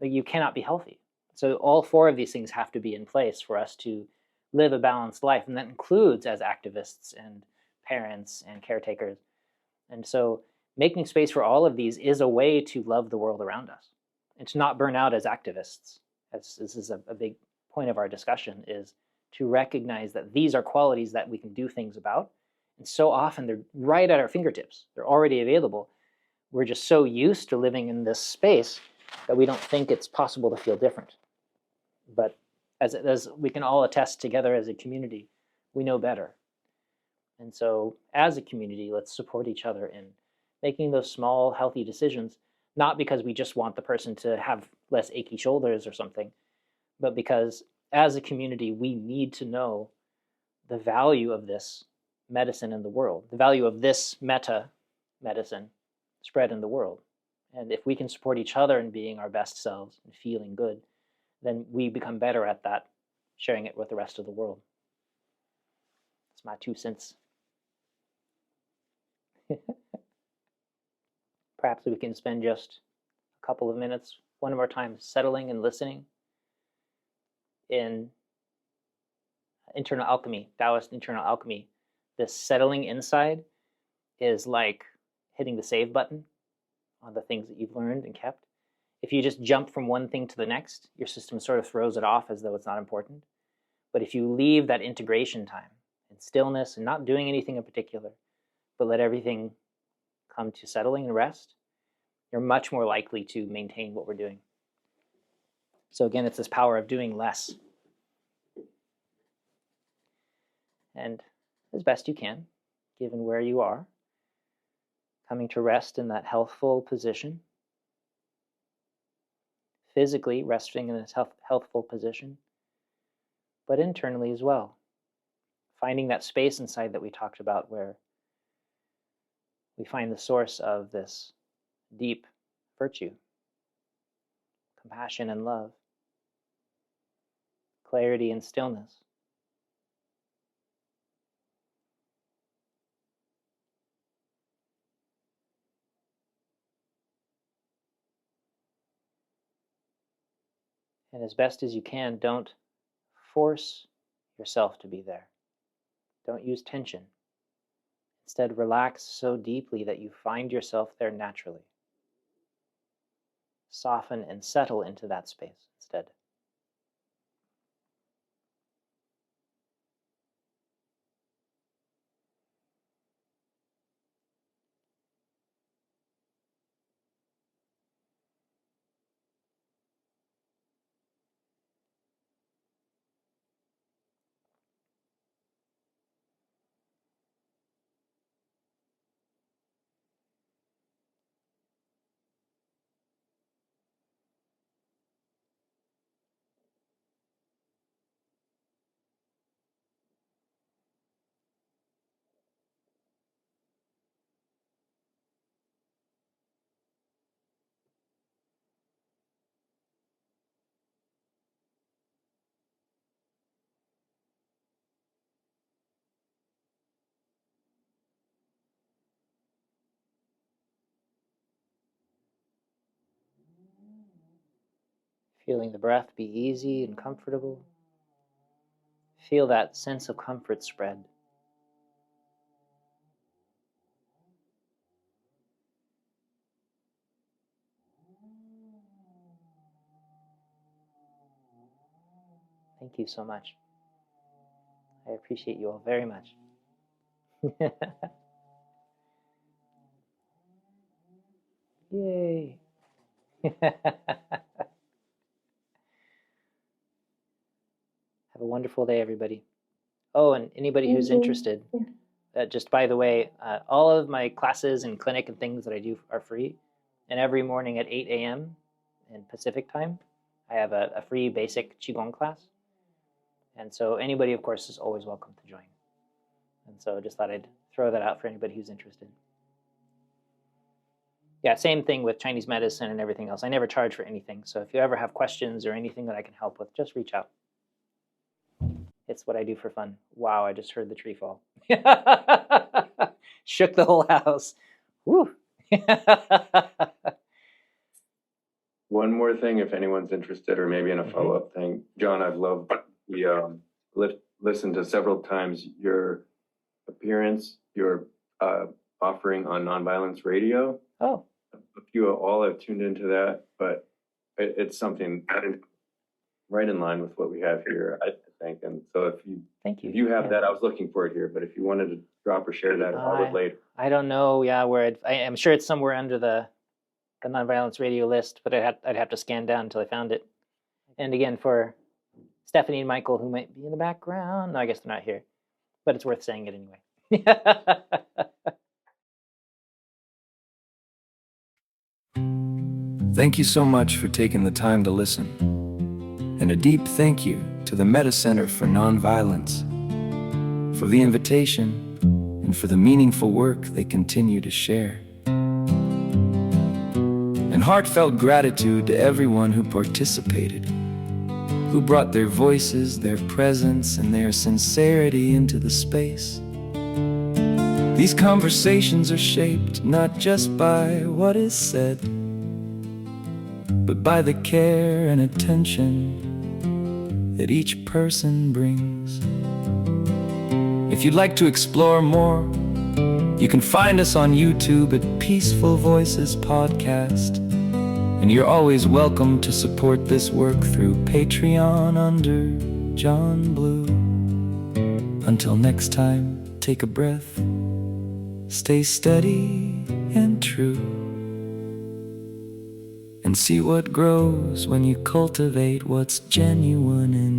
You cannot be healthy. So all 4 of these things have to be in place for us to live a balanced life, and that includes as activists and parents and caretakers. And so making space for all of these is a way to love the world around us and to not burn out as activists. This is a big point of our discussion, is to recognize that these are qualities that we can do things about. And so often they're right at our fingertips. They're already available. We're just so used to living in this space that we don't think it's possible to feel different. But as we can all attest together as a community, we know better. And so as a community, let's support each other in making those small, healthy decisions, not because we just want the person to have less achy shoulders or something, but because as a community, we need to know the value of this medicine in the world, the value of this meta medicine spread in the world. And if we can support each other in being our best selves and feeling good, then we become better at that, sharing it with the rest of the world. It's my 2 cents. Perhaps we can spend just a couple of minutes, one more time, settling and listening in internal alchemy, Daoist internal alchemy. This settling inside is like hitting the save button on the things that you've learned and kept. If you just jump from one thing to the next, your system sort of throws it off as though it's not important. But if you leave that integration time and stillness and not doing anything in particular, but let everything come to settling and rest, you're much more likely to maintain what we're doing. So again, it's this power of doing less. And as best you can, given where you are, coming to rest in that healthful position, physically resting in this healthful position, but internally as well. Finding that space inside that we talked about where we find the source of this deep virtue, compassion and love, clarity and stillness. And as best as you can, don't force yourself to be there. Don't use tension. Instead, relax so deeply that you find yourself there naturally. Soften and settle into that space instead. Feeling the breath be easy and comfortable. Feel that sense of comfort spread. Thank you so much. I appreciate you all very much. Yay. Have a wonderful day, everybody. Oh, and anybody who's interested, just by the way, all of my classes and clinic and things that I do are free. And every morning at 8 a.m. in Pacific time, I have a free basic Qigong class. And so anybody, of course, is always welcome to join. And so I just thought I'd throw that out for anybody who's interested. Yeah, same thing with Chinese medicine and everything else. I never charge for anything. So if you ever have questions or anything that I can help with, just reach out. It's what I do for fun. Wow, I just heard the tree fall. Shook the whole house. Woo. One more thing, if anyone's interested, or maybe in a follow-up thing. John, I've loved listened to several times your appearance, your offering on Nonviolence Radio. Oh. A few all have tuned into that, but it's something right in line with what we have here, I think. And so if you have that, I was looking for it here, but if you wanted to drop or share that about later. I don't know, where I'm sure it's somewhere under the Nonviolence Radio list, but I'd have to scan down until I found it. And again, for Stephanie and Michael, who might be in the background, no, I guess they're not here, but it's worth saying it anyway. Thank you so much for taking the time to listen. And a deep thank you to the Metta Center for Nonviolence for the invitation and for the meaningful work they continue to share. And heartfelt gratitude to everyone who participated, who brought their voices, their presence, and their sincerity into the space. These conversations are shaped not just by what is said, but by the care and attention that each person brings. If you'd like to explore more, you can find us on YouTube at Peaceful Voices Podcast. And you're always welcome to support this work through Patreon under John Blue. Until next time, take a breath, stay steady and true, and see what grows when you cultivate what's genuine in